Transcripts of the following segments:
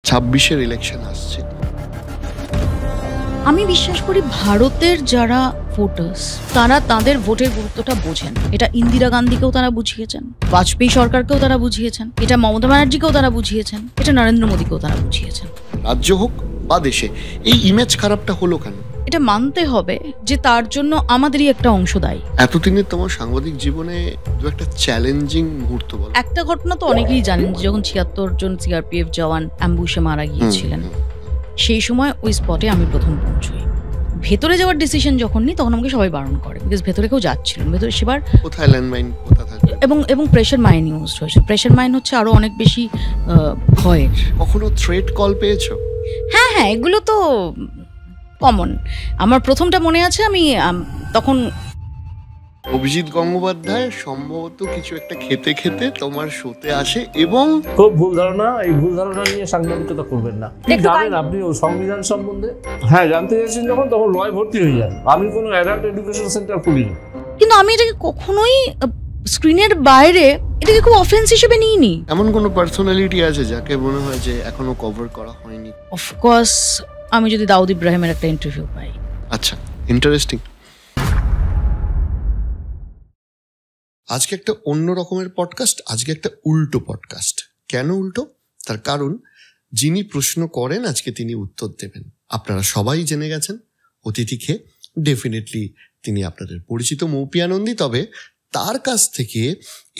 26-এর election আসছে। আমি বিশ্বাস করি ভারতের যারা ভোটার্স তারা তাদের ভোটের গুরুত্বটা বোঝেন। এটা ইন্দিরা গান্ধীকেও তারা বুঝিয়েছেন, বাজপেয়ী সরকারকেও তারা বুঝিয়েছেন, এটা মমতা ব্যানার্জিকেও তারা বুঝিয়েছেন, এটা নরেন্দ্র মোদীকেও তারা বুঝিয়েছেন। রাজ্য হোক বা দেশে এই ইমেজ খারাপটা হলো কেন? এটা মানতে হবে যে তার জন্য আমাদেরই একটা অংশ দায়ী। এতদিনে তোমার সাংবাদিক জীবনে দু একটা চ্যালেঞ্জিং মুহূর্ত বলো। একটা ঘটনা তো অনেকেই জানেন, যখন ৭৬ জন সিআরপিএফ জওয়ান অ্যাম্বুশে মারা গিয়েছিলেন, সেই সময় ওই স্পটে আমি প্রথম পৌঁছই। ভেতরে যাওয়ার ডিসিশন যখন নিই তখন আমাকে সবাই বারণ করে, বিকজ ভেতরে কেউ যাচ্ছিল ভেতরে সেবার কোথায় ল্যান্ডমাইন কোথা থাকবে এবং প্রেশার মাইন ইউজ হয়েছে। প্রেশার মাইন হচ্ছে আরো অনেক বেশি ভয়ের। কখনো থ্রেট কল পেয়েছো? হ্যাঁ, এগুলো তো কমন। আমার প্রথমটা মনে আছে, আমি তখন অভিজিৎ গঙ্গোপাধ্যায় সম্ভবত কিছু একটা খেতে খেতে তোমার শোতে আসে এবং খুব ভুল ধারণা, এই ভুল ধারণা নিয়ে সাংবাদিকতা করবেন না। কি জানেন আপনি ও সংবিধান সম্বন্ধে? হ্যাঁ, জানতে চাইছেন যখন, তখন লয় ভর্তি হয়ে যান। আমি কোনো অ্যাডাল্ট এডুকেশন সেন্টার খুলিনি। কিন্তু আমি এটাকে কখনোই স্ক্রিনের বাইরে এটাকে খুব অফেন্স হিসেবে নিইনি। এমন কোনো পার্সোনালিটি আছে যাকে মনে হয় যে এখনো কভার করা হয়নি? অফকোর্স, আমি যদি দাউদ ইব্রাহিমের একটা ইন্টারভিউ পাই। আচ্ছা, ইন্টারেস্টিং। আজকে একটা অন্য রকমের পডকাস্ট, আজকে একটা উল্টো পডকাস্ট। কেন উল্টো? তার কারণ যিনি প্রশ্ন করেন আজকে তিনি উত্তর দেবেন। আপনারা সবাই জেনে গেছেন, অতিথি খেয়ে ডেফিনেটলি তিনি আপনাদের পরিচিত মৌপিয়া নন্দী। তবে তার কাছ থেকে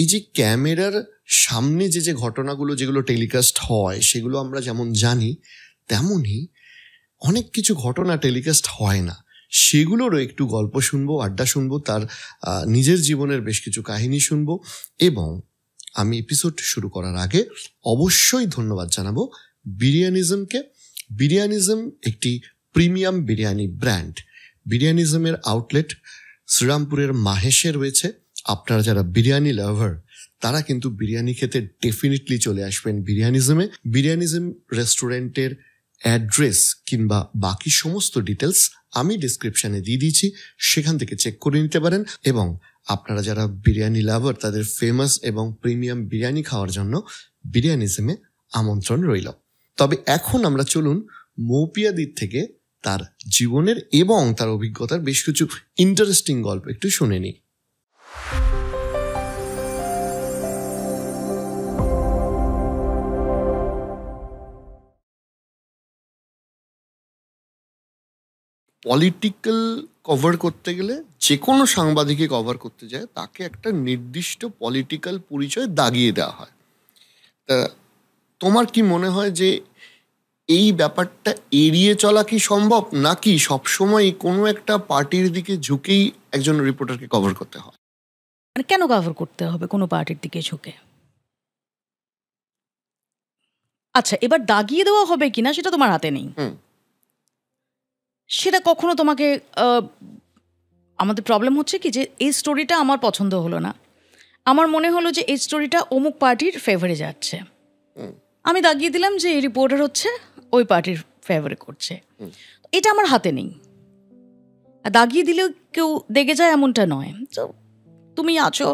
এই যে ক্যামেরার সামনে যে ঘটনাগুলো যেগুলো টেলিকাস্ট হয় সেগুলো আমরা যেমন জানি, তেমনই অনেক কিছু ঘটনা টেলিকাস্ট হয় না, সেগুলোরও একটু গল্প শুনবো, আড্ডা শুনবো, তার নিজের জীবনের বেশ কিছু কাহিনী শুনবো। এবং আমি এপিসোড শুরু করার আগে অবশ্যই ধন্যবাদ জানাবো বিরিয়ানিজমকে। বিরিয়ানিজম একটি প্রিমিয়াম বিরিয়ানি ব্র্যান্ড। বিরিয়ানিজমের আউটলেট শ্রীরামপুরের মাহেশে রয়েছে। আপনারা যারা বিরিয়ানি লাভার তারা কিন্তু বিরিয়ানি খেতে ডেফিনেটলি চলে আসবেন বিরিয়ানিজমে। বিরিয়ানিজম রেস্টুরেন্টের অ্যাড্রেস কিংবা বাকি সমস্ত ডিটেলস আমি ডিসক্রিপশানে দিয়ে দিয়েছি, সেখান থেকে চেক করে নিতে পারেন। এবং আপনারা যারা বিরিয়ানি লাভার তাদের ফেমাস এবং প্রিমিয়াম বিরিয়ানি খাওয়ার জন্য বিরিয়ানিজমে আমন্ত্রণ রইল। তবে এখন আমরা চলুন মৌপিয়া দিক থেকে তার জীবনের এবং তার অভিজ্ঞতার বেশ কিছু ইন্টারেস্টিং গল্প একটু শুনে নিই। পলিটিক্যাল কভার করতে গেলে, যে কোনো সাংবাদিকে কভার করতে যায় তাকে একটা নির্দিষ্ট পলিটিক্যাল পরিচয় দাগিয়ে দেওয়া হয়। তা তোমার কি মনে হয় যে এই ব্যাপারটা এড়িয়ে চলা কি সম্ভব, নাকি সবসময় কোনো একটা পার্টির দিকে ঝুঁকেই একজন রিপোর্টারকে কভার করতে হয়? মানে কেন কভার করতে হবে কোনো পার্টির দিকে ঝুঁকে? আচ্ছা, এবার দাগিয়ে দেওয়া হবে কিনা সেটা তোমার হাতে নেই। সেটা কখনো তোমাকে আমাদের প্রবলেম হচ্ছে কি যে এই স্টোরিটা আমার পছন্দ হলো না, আমার মনে হলো যে এই স্টোরিটা অমুক পার্টির ফেভারে যাচ্ছে, আমি দাগিয়ে দিলাম যে এই রিপোর্টার হচ্ছে ওই পার্টির ফেভারে করছে। এটা আমার হাতে নেই। দাগিয়ে দিলেও কেউ দেখে যায় এমনটা নয়। তো তুমি আছো,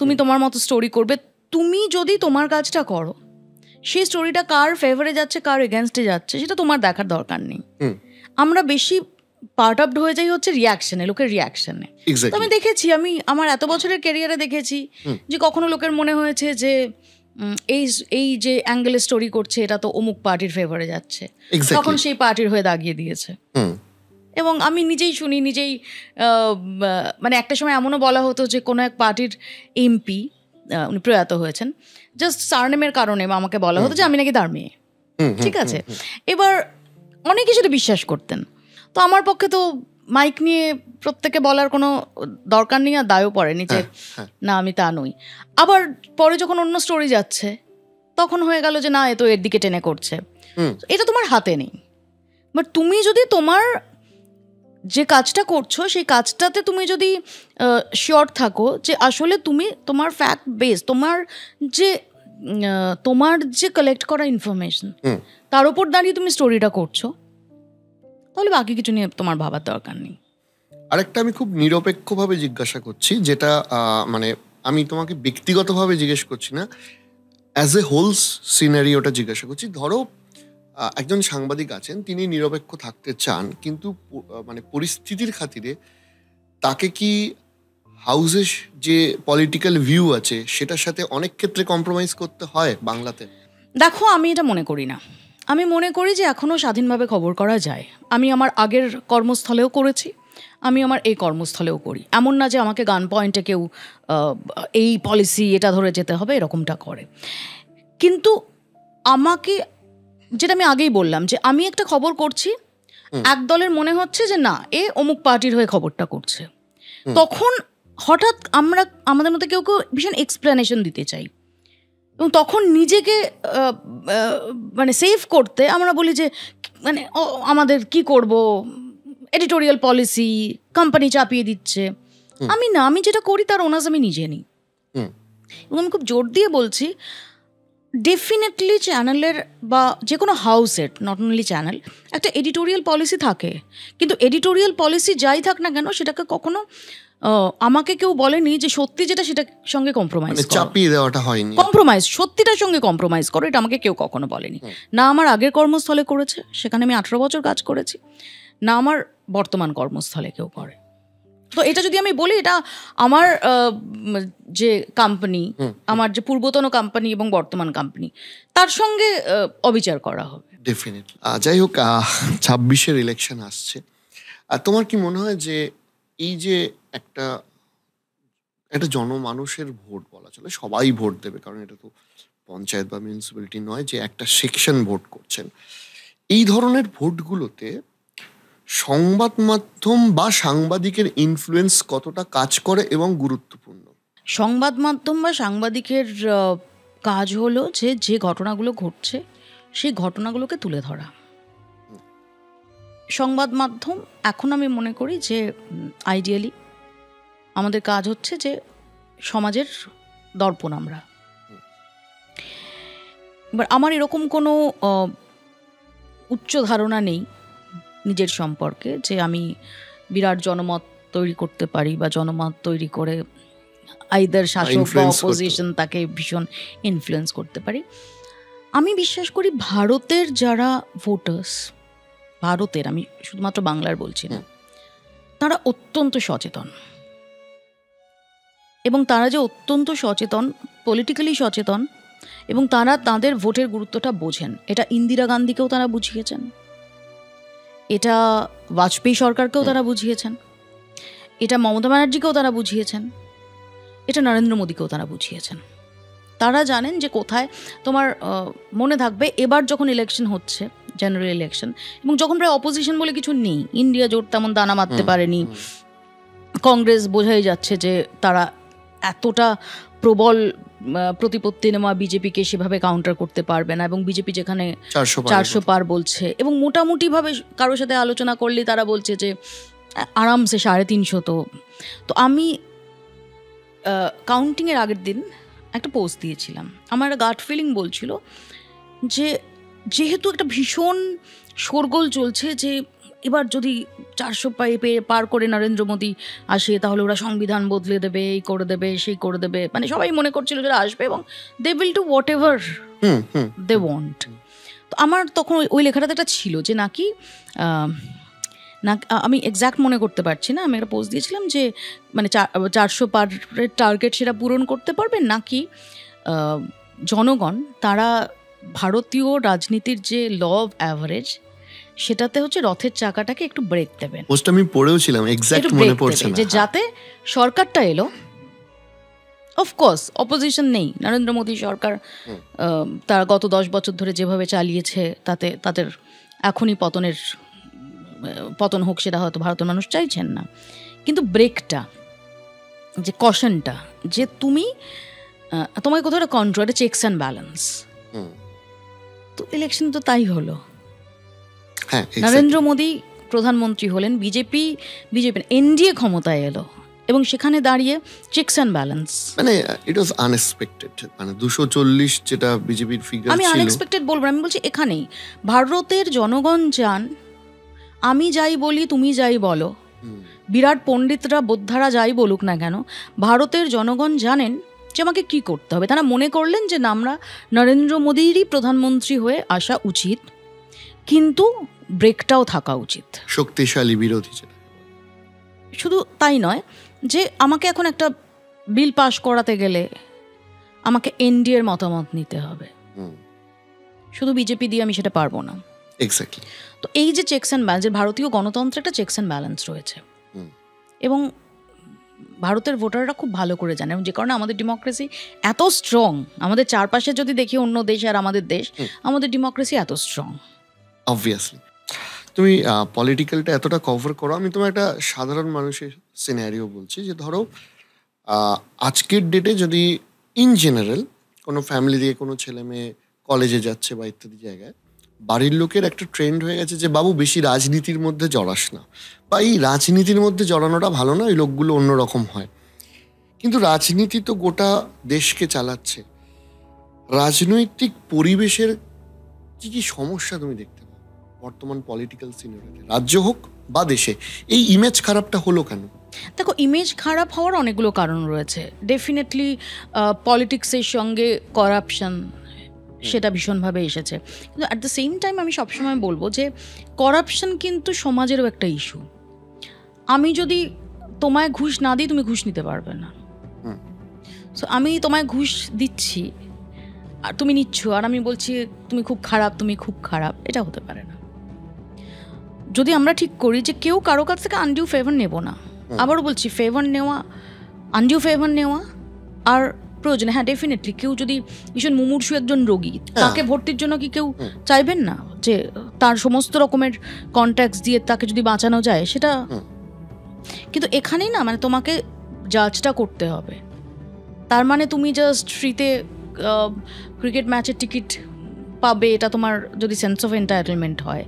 তুমি তোমার মতো স্টোরি করবে। তুমি যদি তোমার কাজটা করো, সেই স্টোরিটা কার ফেভারে যাচ্ছে কার এগেনস্টে যাচ্ছে সেটা তোমার দেখার দরকার নেই। আমরা বেশি পার্ট আপড হয়ে যাই হচ্ছে রিয়াকশনে, লোকের রিয়াকশনে। তো আমি দেখেছি, আমি আমার এত বছরের ক্যারিয়ারে দেখেছি যে কখনো লোকের মনে হয়েছে যে এই যে অ্যাঙ্গেলে স্টোরি করছে এটা তো অমুক পার্টির ফেভারে যাচ্ছে, তখন সেই পার্টির হয়ে দাগিয়ে দিয়েছে। এবং আমি নিজেই শুনি, নিজেই মানে একটা সময় এমনও বলা হতো যে কোনো এক পার্টির এমপি, উনি প্রয়াত হয়েছেন, জাস্ট সারনেমের কারণে আমাকে বলা হতো যে আমি নাকি তার মেয়ে। ঠিক আছে, এবার অনেকে সেটা বিশ্বাস করতেন। তো আমার পক্ষে তো মাইক নিয়ে প্রত্যেকে বলার কোনো দরকার নেই, আর দায়ও পড়েনি যে না আমি তা নই। আবার পরে যখন অন্য স্টোরি যাচ্ছে তখন হয়ে গেল যে না এ তো এর দিকে টেনে করছে। এটা তোমার হাতে নেই। বাট তুমি যদি তোমার যে কাজটা করছো সেই কাজটাতে তুমি যদি শিওর থাকো যে আসলে তুমি তোমার ফ্যাক্ট বেস, তোমার যে কালেক্ট করা ইনফরমেশন তার উপর দাঁড়িয়ে তুমি স্টোরিটা করছো, তাহলে বাকি কিছু নিয়ে তোমার ভাবার দরকার নেই। আরেকটা আমি খুব নিরপেক্ষভাবে জিজ্ঞাসা করছি, যেটা মানে আমি তোমাকে ব্যক্তিগতভাবে জিজ্ঞেস করছি না, অ্যাজ এ হোল সিনারিওটা জিজ্ঞাসা করছি। ধরো একজন সাংবাদিক আছেন, তিনি নিরপেক্ষ থাকতে চান, কিন্তু মানে পরিস্থিতির খাতিরে তাকে কি হাউসের যে পলিটিক্যাল ভিউ আছে সেটার সাথে অনেক ক্ষেত্রে কম্প্রোমাইজ করতে হয় বাংলাতে? দেখো, আমি এটা মনে করি না। আমি মনে করি যে এখনও স্বাধীনভাবে খবর করা যায়। আমি আমার আগের কর্মস্থলেও করেছি, আমি আমার এই কর্মস্থলেও করি। এমন না যে আমাকে গান পয়েন্টে কেউ এই পলিসি এটা ধরে যেতে হবে এরকমটা করে। কিন্তু আমাকে, যেটা আমি আগেই বললাম, যে আমি একটা খবর করছি, এক দলের মনে হচ্ছে যে না, এ অমুক পার্টির হয়ে খবরটা করছে, তখন হঠাৎ আমাদের মধ্যে কেউ কেউ ভীষণ এক্সপ্লেনেশন দিতে চাই, এবং তখন নিজেকে মানে সেভ করতে আমরা বলি যে মানে আমাদের কি করব, এডিটোরিয়াল পলিসি কোম্পানি চাপিয়ে দিচ্ছে। আমি যেটা করি তার ওনাস আমি নিজে নিই, এবং আমি খুব জোর দিয়ে বলছি, ডেফিনেটলি চ্যানেলের বা যে কোনো হাউসের, নট অনলি চ্যানেল, একটা এডিটোরিয়াল পলিসি থাকে। কিন্তু এডিটোরিয়াল পলিসি যাই থাক না কেন, সেটাকে কখনো আমাকে কেউ বলেনি যে সত্যি যেটা সেটার সঙ্গে কম্প্রোমাইজ, চাপিয়ে দেওয়াটা হয়নি। কম্প্রোমাইজ, সত্যিটার সঙ্গে কম্প্রোমাইজ করো, এটা আমাকে কেউ কখনো বলেনি। না আমার আগের কর্মস্থলে করেছে, সেখানে আমি 18 বছর কাজ করেছি, না আমার বর্তমান কর্মস্থলে কেউ করে। তো এটা যদি আমি বলি, এটা আমার যে কোম্পানি, আমার যে পূর্বতন কোম্পানি এবং বর্তমান কোম্পানি, তার সঙ্গে অবিচার করা হবে ডেফিনেটলি। যাই হোক, 26-এর ইলেকশন আসছে, আর তোমার কি মনে হয় যে এই যে একটা জনমানুষের ভোট বলা চলে, সবাই ভোট দেবে, কারণ এটা তো পঞ্চায়েত বা মিউনিসিপ্যালিটি নয় যে একটা সেকশন ভোট করছেন, এই ধরনের ভোটগুলোতে সংবাদ মাধ্যম বা সাংবাদিকের ইনফ্লুয়েন্স কতটা কাজ করে এবং গুরুত্বপূর্ণ? সংবাদ মাধ্যম বা সাংবাদিকের কাজ হলো যে ঘটনাগুলো ঘটছে সেই ঘটনাগুলোকে তুলে ধরা। সংবাদ মাধ্যম এখন আমি মনে করি যে আইডিয়ালি আমাদের কাজ হচ্ছে যে সমাজের দর্পণ আমরা। এবার আমার এরকম কোনো উচ্চ ধারণা নেই নিজের সম্পর্কে যে আমি বিরাট জনমত তৈরি করতে পারি বা জনমত তৈরি করে আইদার শাসক বা অপোজিশন তাকে ভীষণ ইনফ্লুয়েন্স করতে পারি। আমি বিশ্বাস করি ভারতের যারা ভোটার্স, ভারতের, আমি শুধুমাত্র বাংলার বলছি না, তারা অত্যন্ত সচেতন, এবং তারা যে অত্যন্ত সচেতন, পলিটিক্যালি সচেতন, এবং তারা তাদের ভোটের গুরুত্বটা বোঝেন। এটা ইন্দিরা গান্ধীকেও তারা বুঝিয়েছেন, এটা বাজপেয়ী সরকারকেও তারা বুঝিয়েছেন, এটা মমতা ব্যানার্জিকেও তারা বুঝিয়েছেন, এটা নরেন্দ্র মোদীকেও তারা বুঝিয়েছেন। তারা জানেন যে কোথায়, তোমার মনে থাকবে এবার যখন ইলেকশন হচ্ছে, জেনারেল ইলেকশন, এবং যখন প্রায় অপোজিশন বলে কিছু নেই, ইন্ডিয়া জোট তেমন দানা মারতে পারেনি, কংগ্রেস বোঝাই যাচ্ছে যে তারা এতটা প্রবল প্রতিপত্তি নেওয়া বিজেপিকে সেভাবে কাউন্টার করতে পারবে না, এবং বিজেপি যেখানে 400 পার বলছে, এবং মোটামুটিভাবে কারোর সাথে আলোচনা করলে তারা বলছে যে আরামসে 350। তো আমি কাউন্টিংয়ের আগের দিন একটা পোস্ট দিয়েছিলাম, আমার গাট ফিলিং বলছিল যে যেহেতু একটা ভীষণ শোরগোল চলছে যে এবার যদি 400 পার করে নরেন্দ্র মোদী আসে তাহলে ওরা সংবিধান বদলে দেবে, এই করে দেবে, সেই করে দেবে, মানে সবাই মনে করছিল যারা আসবে, এবং they will do whatever they want. তো আমার তখন ওই লেখাটাতে একটা ছিল যে নাকি না, আমি এক্স্যাক্ট মনে করতে পারছি না, আমি একটা পোস্ট দিয়েছিলাম যে মানে 400 পারের টার্গেট সেটা পূরণ করতে পারবে নাকি জনগণ তারা ভারতীয় রাজনীতির যে ল অফ অ্যাভারেজ সেটাতে হচ্ছে রথের চাকাটাকে একটু ব্রেক দেবেন। পোস্ট আমি পড়েওছিলাম, এক্স্যাক্ট মনে পড়ছে না, যে যাতে সরকারটা এলো, অফকোর্স অপোজিশন নেই, নরেন্দ্র মোদী সরকার তারা গত 10 বছর ধরে যেভাবে চালিয়েছে তাতে তাদের এখনই পতন হোক, সেটা হয়তো ভারতের মানুষ চাইছেন না, কিন্তু ব্রেকটা, যে কশনটা, যে তোমাকে কোথাও একটা কন্ট্রোল, একটা চেকস অ্যান্ড ব্যালেন্স। তো ইলেকশন তো তাই হলো, নরেন্দ্র মোদী প্রধানমন্ত্রী হলেন, বিজেপি এনডিএ ক্ষমতায় এলো, এবং সেখানে দাঁড়িয়ে চেকস অ্যান্ড ব্যালেন্স, মানে ইট ওয়াজ আনএক্সপেক্টেড, মানে 240 যেটা বিজেপির ফিগার ছিল, আমি আনএক্সপেক্টেড বলবো, আমি বলছি এখানেই ভারতের জনগণ চান আমি যাই বলি তুমি যাই বলো, বিরাট পণ্ডিতরা বোদ্ধারা যাই বলুক না কেন, ভারতের জনগণ জানেন যে আমাকে কী করতে হবে। তারা মনে করলেন যে আমরা নরেন্দ্র মোদীরই প্রধানমন্ত্রী হয়ে আসা উচিত, কিন্তু ব্রেকটাও থাকা উচিত, শক্তিশালী বিরোধী। শুধু তাই নয় যে আমাকে এখন একটা বিল পাস করাতে গেলে আমাকে এনডিএর মতামত নিতে হবে, শুধু বিজেপি দিয়ে আমি সেটা পারবো না। এক্স্যাক্টলি। তো এই যে চেকস অ্যান্ড ব্যালেন্স, ভারতীয় গণতন্ত্রে একটা চেকস অ্যান্ড ব্যালেন্স রয়েছে এবং ভারতের ভোটাররা খুব ভালো করে জানে, এবং যে কারণে আমাদের ডেমোক্রেসি এত স্ট্রং। আমাদের চারপাশে যদি দেখি অন্য দেশ আর আমাদের দেশ, আমাদের ডেমোক্রেসি এত স্ট্রং। অবভিয়াসলি। তুমি পলিটিক্যালটা এতটা কভার করো, আমি তোমার একটা সাধারণ মানুষের সিনারিও বলছি যে ধরো আজকের ডেটে যদি ইন জেনারেল কোনো ফ্যামিলি দিয়ে কোনো ছেলে মেয়ে কলেজে যাচ্ছে বা ইত্যাদি জায়গায়, বাড়ির লোকের একটা ট্রেন্ড হয়ে গেছে যে বাবু বেশি রাজনীতির মধ্যে জড়াস না, বা এই রাজনীতির মধ্যে জড়ানোটা ভালো না, ওই লোকগুলো অন্যরকম হয়। কিন্তু রাজনীতি তো গোটা দেশকে চালাচ্ছে। রাজনৈতিক পরিবেশের কি কি সমস্যা তুমি দেখতে পাও বর্তমান পলিটিক্যাল সিনারিওতে, রাজ্য হোক বা দেশে? এই ইমেজ খারাপটা হলো কেন? দেখো, ইমেজ খারাপ হওয়ার অনেকগুলো কারণ রয়েছে। ডেফিনেটলি পলিটিক্সের সঙ্গে করাপশন সেটা ভীষণভাবে এসেছে, কিন্তু অ্যাট দ্য সেম টাইম আমি সবসময় বলবো যে করাপশন কিন্তু সমাজেরও একটা ইস্যু। আমি যদি তোমায় ঘুষ না দিই, তুমি ঘুষ নিতে পারবে না। সো আমি তোমায় ঘুষ দিচ্ছি আর তুমি নিচ্ছ, আর আমি বলছি তুমি খুব খারাপ, তুমি খুব খারাপ, এটা হতে পারে না। যদি আমরা ঠিক করি যে কেউ কারো কাছ থেকে আনডিউ ফেভার নেব না, আবারও বলছি ফেভার নেওয়া, আনডিউ ফেভার নেওয়া আর প্রয়োজন, হ্যাঁ ডেফিনেটলি কেউ যদি ভীষণ মুমূর্ষু একজন রোগী, তাকে ভর্তির জন্য কি কেউ চাইবেন না যে তার সমস্ত রকমের কন্ট্যাক্টস দিয়ে তাকে যদি বাঁচানো যায় সেটা? কিন্তু এখানেই না, মানে তোমাকে জাজটা করতে হবে। তার মানে তুমি জাস্ট ফ্রিতে ক্রিকেট ম্যাচের টিকিট পাবে, এটা তোমার যদি সেন্স অফ এন্টাইটেলমেন্ট হয়,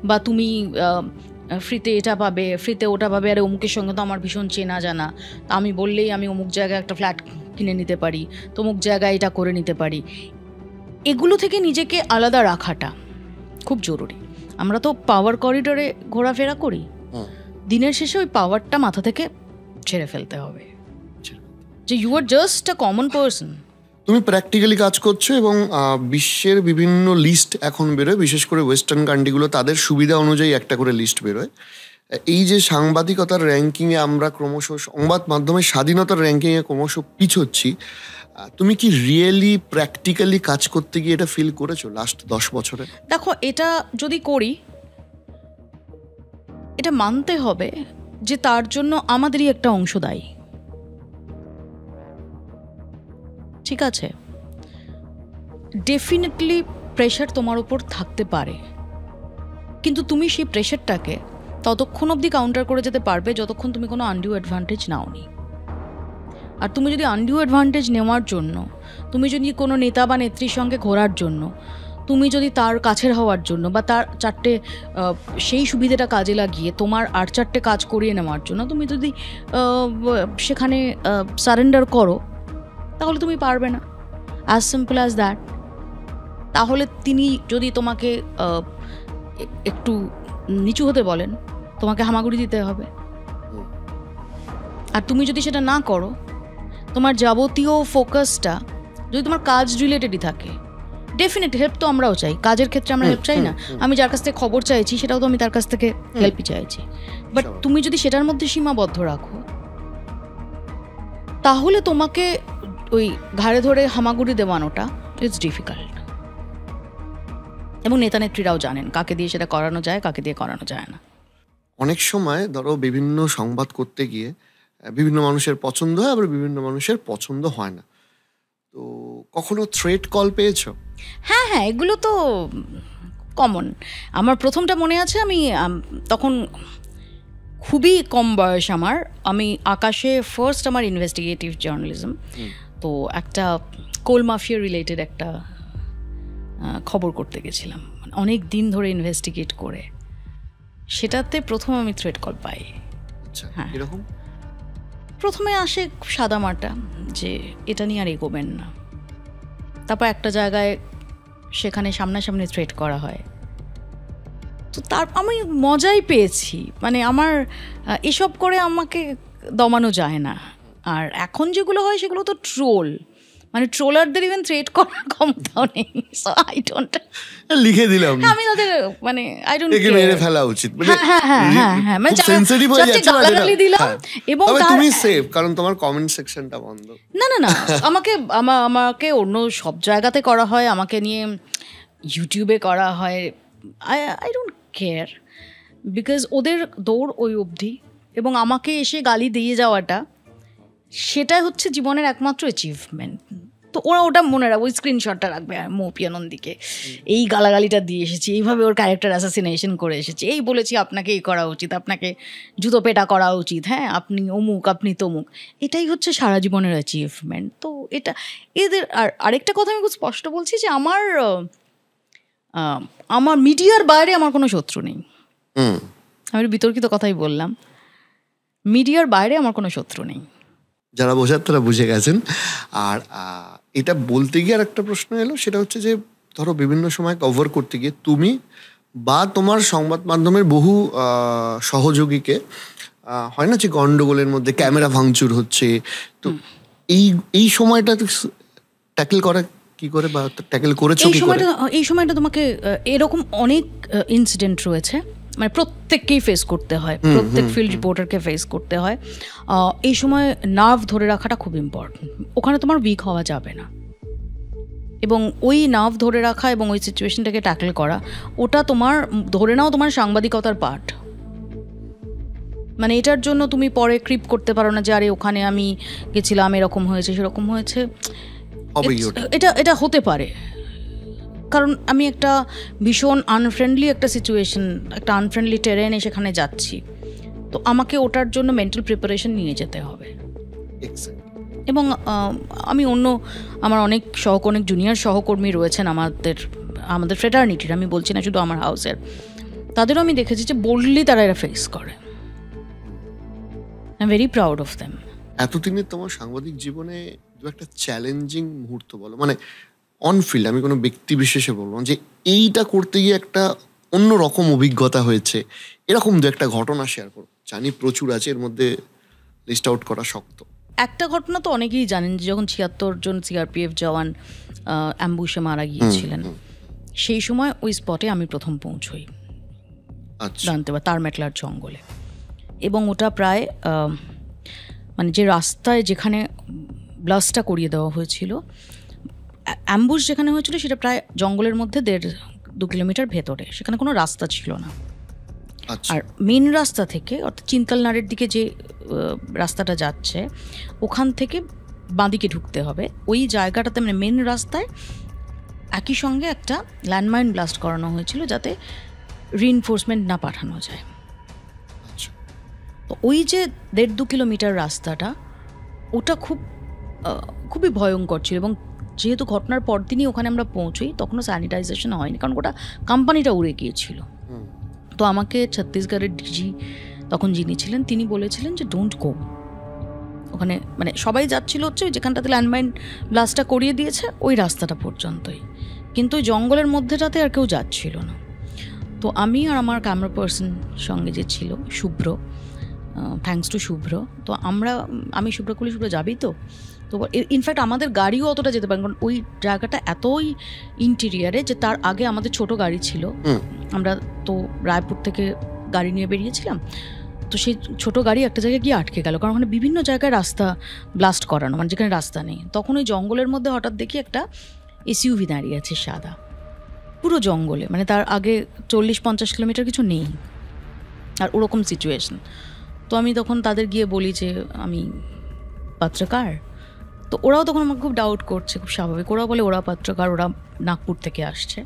বা তুমি ফ্রিতে এটা পাবে, ফ্রিতে ওটা পাবে, আরে অমুকের সঙ্গে তো আমার ভীষণ চেনা জানা, তা আমি বললেই আমি অমুক জায়গায় একটা ফ্ল্যাট কিনে নিতে পারি, তমুক জায়গায় এটা করে নিতে পারি। এগুলো থেকে নিজেকে আলাদা রাখাটা খুব জরুরি। আমরা তো পাওয়ার করিডোরে ঘোরাফেরা করি, দিনের শেষে ওই পাওয়ারটা মাথা থেকে ছেড়ে ফেলতে হবে যে you are just a common person. তুমি প্র্যাকটিক্যালি কাজ করছো এবং বিশ্বের বিভিন্ন লিস্ট এখন বেরোয়, বিশেষ করে ওয়েস্টার্ন কান্ট্রিগুলো তাদের সুবিধা অনুযায়ী একটা করে লিস্ট বেরোয়। এই যে সাংবাদিকতার র্যাঙ্কিংয়ে আমরা ক্রমশ, সংবাদ মাধ্যমের স্বাধীনতার র্যাঙ্কিংয়ে ক্রমশ পিছোচ্ছি, তুমি কি রিয়েলি প্র্যাকটিক্যালি কাজ করতে গিয়ে এটা ফিল করেছো লাস্ট 10 বছরে? দেখো, এটা যদি করি, এটা মানতে হবে যে তার জন্য আমাদেরই একটা অংশ দায়ী। ঠিক আছে, ডেফিনেটলি প্রেশার তোমার উপর থাকতে পারে, কিন্তু তুমি সেই প্রেশারটাকে ততক্ষণ অবধি কাউন্টার করে যেতে পারবে যতক্ষণ তুমি কোনো আনডিউ অ্যাডভান্টেজ নাওনি। আর তুমি যদি আনডিউ অ্যাডভান্টেজ নেওয়ার জন্য, তুমি যদি কোনো নেতা বা নেত্রীর সঙ্গে ঘোরার জন্য, তুমি যদি তার কাছের হওয়ার জন্য বা তার চারটে সেই সুবিধাটা কাজে লাগিয়ে তোমার আর চারটে কাজ করিয়ে নেওয়ার জন্য তুমি যদি সেখানে সারেন্ডার করো, তাহলে তুমি পারবে না। As simple as that. তাহলে তিনি যদি তোমাকে একটু নিচু হতে বলেন, তোমাকে হামাগুড়ি দিতে হবে। আর তুমি যদি সেটা না করো, তোমার যাবতীয় ফোকাসটা যদি তোমার কাজ রিলেটেডই থাকে, ডেফিনেট হেল্প তো আমরাও চাই, কাজের ক্ষেত্রে আমরা হেল্প চাই না? আমি যার কাছ থেকে খবর চাইছি সেটাও তো আমি তার কাছ থেকে হেল্পই চাইছি। বাট তুমি যদি সেটার মধ্যে সীমাবদ্ধ রাখো, তাহলে তোমাকে ওই ঘাড়ে ধরে হামাগুড়ি দেওয়ানোটা ইটস ডিফিকাল্ট। এবং নেতা নেত্রীরাও জানেন কাকে দিয়ে সেটা করানো যায়, কাকে দিয়ে করানো যায় না। অনেক সময় ধরো বিভিন্ন সংবাদ করতে গিয়ে বিভিন্ন মানুষের পছন্দ হয়, আবার বিভিন্ন মানুষের পছন্দ হয় না। তো কখনো থ্রেট কল পেয়েছো? হ্যাঁ হ্যাঁ, এগুলো তো কমন। আমার প্রথমটা মনে আছে, আমি তখন খুবই কম বয়স আমার, আমি আকাশে ফার্স্ট আমার ইনভেস্টিগেটিভ জার্নালিজম, তো একটা কোল মাফিয়া রিলেটেড একটা খবর করতে গেছিলাম, অনেক দিন ধরে ইনভেস্টিগেট করে। সেটাতে প্রথম আমি থ্রেট কল পাই। হ্যাঁ, এরকম প্রথমে আসে সাদামাটা যে এটা নিয়ে আর এগোবেন না, তারপর একটা জায়গায় সেখানে সামনাসামনি থ্রেট করা হয়। তো তার আমি মজাই পেয়েছি, মানে আমার এসব করে আমাকে দমানো যায় না। আর এখন যেগুলো হয় সেগুলো তো ট্রোল, মানে ট্রোলারদের ইভেন থ্রেট করার ক্ষমতাও নেই। সো আই ডোন্ট, লিখে দিলাম আমি তাদের মানে আই ডোন্ট একে মেরে ফেলা উচিত, মানে হ্যাঁ মানে সেনসিটিভ হয়ে যাচ্ছে না গালাগালি দিলাম। এবং তুমি সেফ, কারণ তোমার কমেন্ট সেকশনটা বন্ধ। না আমাকে অন্য সব জায়গাতে করা হয়, আমাকে নিয়ে ইউটিউবে করা হয়, আই ডোন্ট কেয়ার, বিকজ ওদের দৌড় ওই অবধি, এবং আমাকে এসে গালি দিয়ে যাওয়াটা সেটাই হচ্ছে জীবনের একমাত্র অ্যাচিভমেন্ট। তো ওরা ওটা মনে রাখবে, ওই স্ক্রিনশটটা রাখবে, মৌপিয়া নন্দীকে এই গালাগালিটা দিয়ে এসেছি, এইভাবে ওর ক্যারেক্টার অ্যাসাসিনেশন করে এসেছি, এই বলেছি আপনাকে এই করা উচিত, আপনাকে জুতো পেটা করা উচিত, হ্যাঁ আপনি অমুক আপনি তমুক, এটাই হচ্ছে সারা জীবনের অ্যাচিভমেন্ট। তো এটা এদের। আর আরেকটা কথা আমি খুব স্পষ্ট বলছি যে আমার মিডিয়ার বাইরে আমার কোনো শত্রু নেই। আমি বিতর্কিত কথাই বললাম, মিডিয়ার বাইরে আমার কোনো শত্রু নেই। যারা বোঝার তারা বুঝে গেছেন। আর এটা বলতে গিয়ে আর একটা প্রশ্ন এলো, সেটা হচ্ছে যে ধরো বিভিন্ন সময় কভার করতে গিয়ে তুমি বা তোমার সংবাদ মাধ্যমের বহু সহযোগীকে হয় না যে গন্ডগোলের মধ্যে ক্যামেরা ভাঙচুর হচ্ছে, তো এই সময়টা ট্যাকেল করা কি করে, বা ট্যাকেল করেছো কি করে? এই সময়টা তোমাকে এরকম অনেক ইনসিডেন্ট রয়েছে, মানে প্রত্যেককেই ফেস করতে হয়, প্রত্যেক ফিল্ড রিপোর্টারকে ফেস করতে হয়। এই সময় নার্ভ ধরে রাখাটা খুব ইম্পর্টেন্ট, ওখানে তোমার উইক হওয়া যাবে না, এবং ওই নার্ভ ধরে রাখা এবং ওই সিচুয়েশনটাকে ট্যাকেল করা, ওটা তোমার ধরে নাও তোমার সাংবাদিকতার পার্ট। মানে এটার জন্য তুমি পরে ক্রিপ করতে পারো না যে আরে ওখানে আমি গেছিলাম এরকম হয়েছে সেরকম হয়েছে, এটা হতে পারে, কারণ আমি একটা ভীষণ আনফ্রেন্ডলি একটা সিচুয়েশন, একটা আনফ্রেন্ডলি টেরেনে সেখানে যাচ্ছি, তো আমাকে ওটার জন্য মেন্টাল প্রিপারেশন নিয়ে যেতে হবে। এবং আমি আমার অনেক জুনিয়র সহকর্মী রয়েছেন আমাদের ফ্রেটার্নিটির, আমি বলছি না শুধু আমার হাউসের, তাদেরও আমি দেখেছি যে বোল্ডলি তারা এরা ফেস করে। I am very proud of them. এতদিনের তোমার সাংবাদিক জীবনে দু একটা চ্যালেঞ্জিং মুহূর্ত বলো, মানে অনফিল্ড, আমি কোনো ব্যক্তি বিশেষে বলবো যে এইটা করতে গিয়ে একটা অন্য রকম অভিজ্ঞতা হয়েছে, এরকম দু একটা ঘটনা শেয়ার করো। জানি প্রচুর আছে, এর মধ্যে লিস্ট আউট করা শক্ত। একটা ঘটনা তো অনেকেই জানেন, যে যখন 76 জন সিআরপিএফ জওয়ান অ্যাম্বুশে মারা গিয়েছিলেন, সেই সময় ওই স্পটে আমি প্রথম পৌঁছই, জানতে পারি তারমেটলার জঙ্গলে। এবং ওটা প্রায় মানে যে রাস্তায় যেখানে ব্লাস্টটা করিয়ে দেওয়া হয়েছিল, অ্যাম্বুশ যেখানে হয়েছিল সেটা প্রায় জঙ্গলের মধ্যে 1.5-2 কিলোমিটার ভেতরে, সেখানে কোনো রাস্তা ছিল না। আর মেন রাস্তা থেকে, অর্থাৎ চিন্তলনাড়ের দিকে যে রাস্তাটা যাচ্ছে, ওখান থেকে বাঁদিকে ঢুকতে হবে। ওই জায়গাটাতে মানে মেন রাস্তায় একই সঙ্গে একটা ল্যান্ডমাইন ব্লাস্ট করানো হয়েছিল, যাতে রিইনফোর্সমেন্ট না পাঠানো যায়। তো ওই যে 1.5-2 কিলোমিটার রাস্তাটা, ওটা খুবই ভয়ঙ্কর ছিল। এবং যেহেতু ঘটনার পর দিনই ওখানে আমরা পৌঁছই, তখনও স্যানিটাইজেশন হয়নি, কারণ ওটা কোম্পানিটা উড়ে গিয়েছিল। তো আমাকে ছত্তিশগড়ের ডিজি তখন যিনি ছিলেন, তিনি বলেছিলেন যে ডোন্ট গো ওখানে, মানে সবাই যাচ্ছিল হচ্ছে ওই যেখানটাতে ল্যান্ডমাইন ব্লাস্টটা করিয়ে দিয়েছে ওই রাস্তাটা পর্যন্তই, কিন্তু ওই জঙ্গলের মধ্যেটাতে আর কেউ যাচ্ছিল না। তো আমি আর আমার ক্যামেরা পার্সন সঙ্গে যে ছিল শুভ্র, থ্যাঙ্কস টু শুভ্র, তো আমি শুভ্র যাবি তো ইনফ্যাক্ট আমাদের গাড়িও অতটা যেতে পারে, কারণ ওই জায়গাটা এতই ইন্টেরিয়ারে যে তার আগে আমাদের ছোট গাড়ি ছিল, আমরা তো রায়পুর থেকে গাড়ি নিয়ে বেরিয়েছিলাম, তো সেই ছোট গাড়ি একটা জায়গায় গিয়ে আটকে গেল, কারণ ওখানে বিভিন্ন জায়গায় রাস্তা ব্লাস্ট করানো, মানে যেখানে রাস্তা নেই। তখন ওই জঙ্গলের মধ্যে হঠাৎ দেখি একটা এসইউভি দাঁড়িয়ে আছে সাদা, পুরো জঙ্গলে, মানে তার আগে 40-50 কিলোমিটার কিছু নেই, আর ওরকম সিচুয়েশন। তো আমি তখন তাদের গিয়ে বলি যে আমি পত্রকার, তো ওরাও তখন আমাকে খুব ডাউট করছে, খুব স্বাভাবিক, ওরা বলে ওরা পত্রকার, ওরা নাগপুর থেকে আসছে।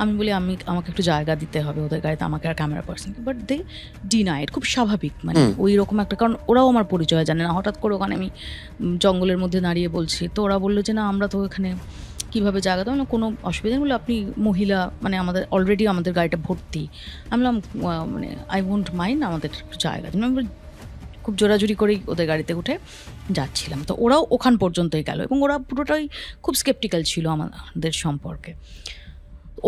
আমি বলি আমাকে একটু জায়গা দিতে হবে ওদের গাড়িতে, আমাকে আর camera person, but they denied, খুব স্বাভাবিক, মানে ওই রকম একটা, কারণ ওরাও আমার পরিচয় জানে না, হঠাৎ করে ওখানে আমি জঙ্গলের মধ্যে দাঁড়িয়ে বলছি। তো ওরা বললো যে না, আমরা তো এখানে কীভাবে জায়গা দেবো না, কোনো অসুবিধা নেই, বলে আপনি মহিলা, মানে অলরেডি আমাদের গাড়িটা ভর্তি। আমি বললাম মানে আই ওয়ন্ট মাইন্ড, আমাদের একটু জায়গা দিন। আমি খুব জোরাজুরি করেই ওদের গাড়িতে উঠে যাচ্ছিলাম। তো ওরাও ওখান পর্যন্তই গেল, এবং ওরা পুরোটাই খুব স্কেপটিক্যাল ছিল আমাদের সম্পর্কে।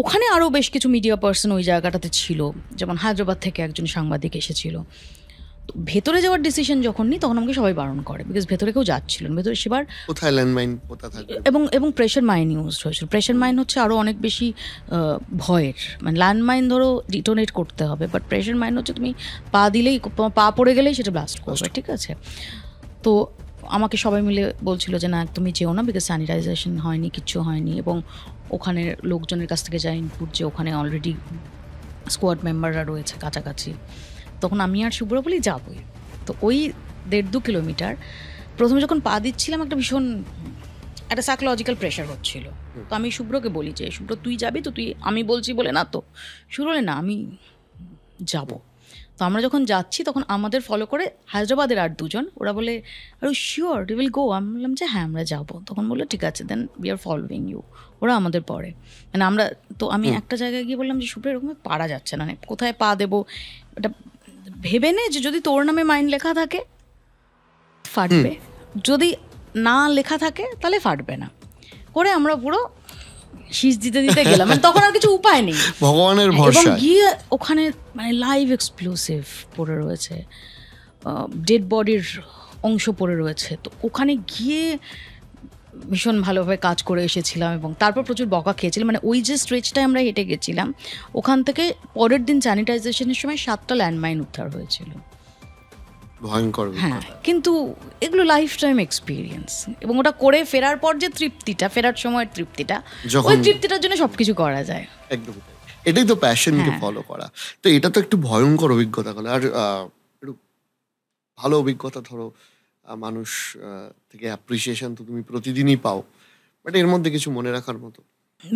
ওখানে আরও বেশ কিছু মিডিয়া পার্সন ওই জায়গাটাতে ছিল, যেমন হায়দ্রাবাদ থেকে একজন সাংবাদিক এসেছিল। ভেতরে যাওয়ার ডিসিশন যখন নিই তখন আমাকে সবাই বারণ করে, বিকজ ভেতরে কেউ যাচ্ছিলেন, ভেতরে সেবার কোথায় ল্যান্ডমাইন কোথা থাকবে এবং প্রেশার মাইন ইউজ হয়েছিল। প্রেশার মাইন হচ্ছে আরও অনেক বেশি ভয়ের, মানে ল্যান্ডমাইন ধরো ডিটোনেট করতে হবে, বাট প্রেশার মাইন হচ্ছে তুমি পা দিলেই, পা পড়ে গেলেই সেটা ব্লাস্ট করবে, ঠিক আছে? তো আমাকে সবাই মিলে বলছিল যে না তুমি যেও না, বিকজ স্যানিটাইজেশন হয়নি, কিচ্ছু হয়নি, এবং ওখানে লোকজনের কাছ থেকে যা ইনপুট যে ওখানে অলরেডি স্কোয়াড মেম্বাররা রয়েছে কাছাকাছি। তখন আমি আর শুভ্র বলি যাবই। তো ওই 1.5-2 কিলোমিটার প্রথমে যখন পা দিচ্ছিলাম একটা ভীষণ একটা সাইকোলজিক্যাল প্রেশার হচ্ছিল। তো আমি শুভ্রকে বলি যে শুভ্র তুই যাবি তো? তুই আমি বলছি বলে না তো? শুভ্র বলে না আমি যাব। তো আমরা যখন যাচ্ছি তখন আমাদের ফলো করে হায়দ্রাবাদের আর 2জন, ওরা বলে আর শিওর ইউ উইল গো? আমি বললাম যে হ্যাঁ আমরা যাবো। তখন বললো ঠিক আছে then we are following you. ওরা আমাদের পরে, মানে আমরা তো আমি একটা জায়গায় গিয়ে বললাম যে শুভ্র এরকম পারা যাচ্ছে না, কোথায় পা দেবো এটা ভেবে নে, যে যদি তোর নামে মাইন লেখা থাকে ফাটবে, যদি না লেখা থাকে তাহলে ফাটবে না। করে আমরা পুরো শীষ দিতে দিতে গেলাম, মানে তখন আর কিছু উপায় নেই, ভগবানের ভরসা। এবং গিয়ে ওখানে মানে লাইভ এক্সপ্লোসিভ পড়ে রয়েছে, ডেড বডির অংশ পড়ে রয়েছে। তো ওখানে গিয়ে ভীষণ ভালোভাবে কাজ করে এসেছিলাম, এবং তারপর প্রচুর বকা খেয়েছিলাম। মানে ওই যে স্ট্রেচটায় আমরা হেঁটে গেছিলাম, ওখান থেকে পরের দিন স্যানিটাইজেশনের সময় 7টা ল্যান্ডমাইন উদ্ধার হয়েছিল। ভয়ঙ্কর। হ্যাঁ, কিন্তু এগুলো লাইফ টাইম এক্সপিরিয়েন্স, এবং ওটা করে ফেরার পর যে তৃপ্তিটা, ফেরার সময়ের তৃপ্তিটা, ওই তৃপ্তিটার জন্য সবকিছু করা যায়। একদম, এটাই তো প্যাশনকে ফলো করা। তো এটা তো একটু ভয়ঙ্কর অভিজ্ঞতা হলো। আর একটু ভালো অভিজ্ঞতা ধরো মানুষ থেকে অ্যাপ্রিসিয়েশন তো তুমি প্রতিদিনই পাও, বাট এর মধ্যে কিছু মনে রাখার মতো?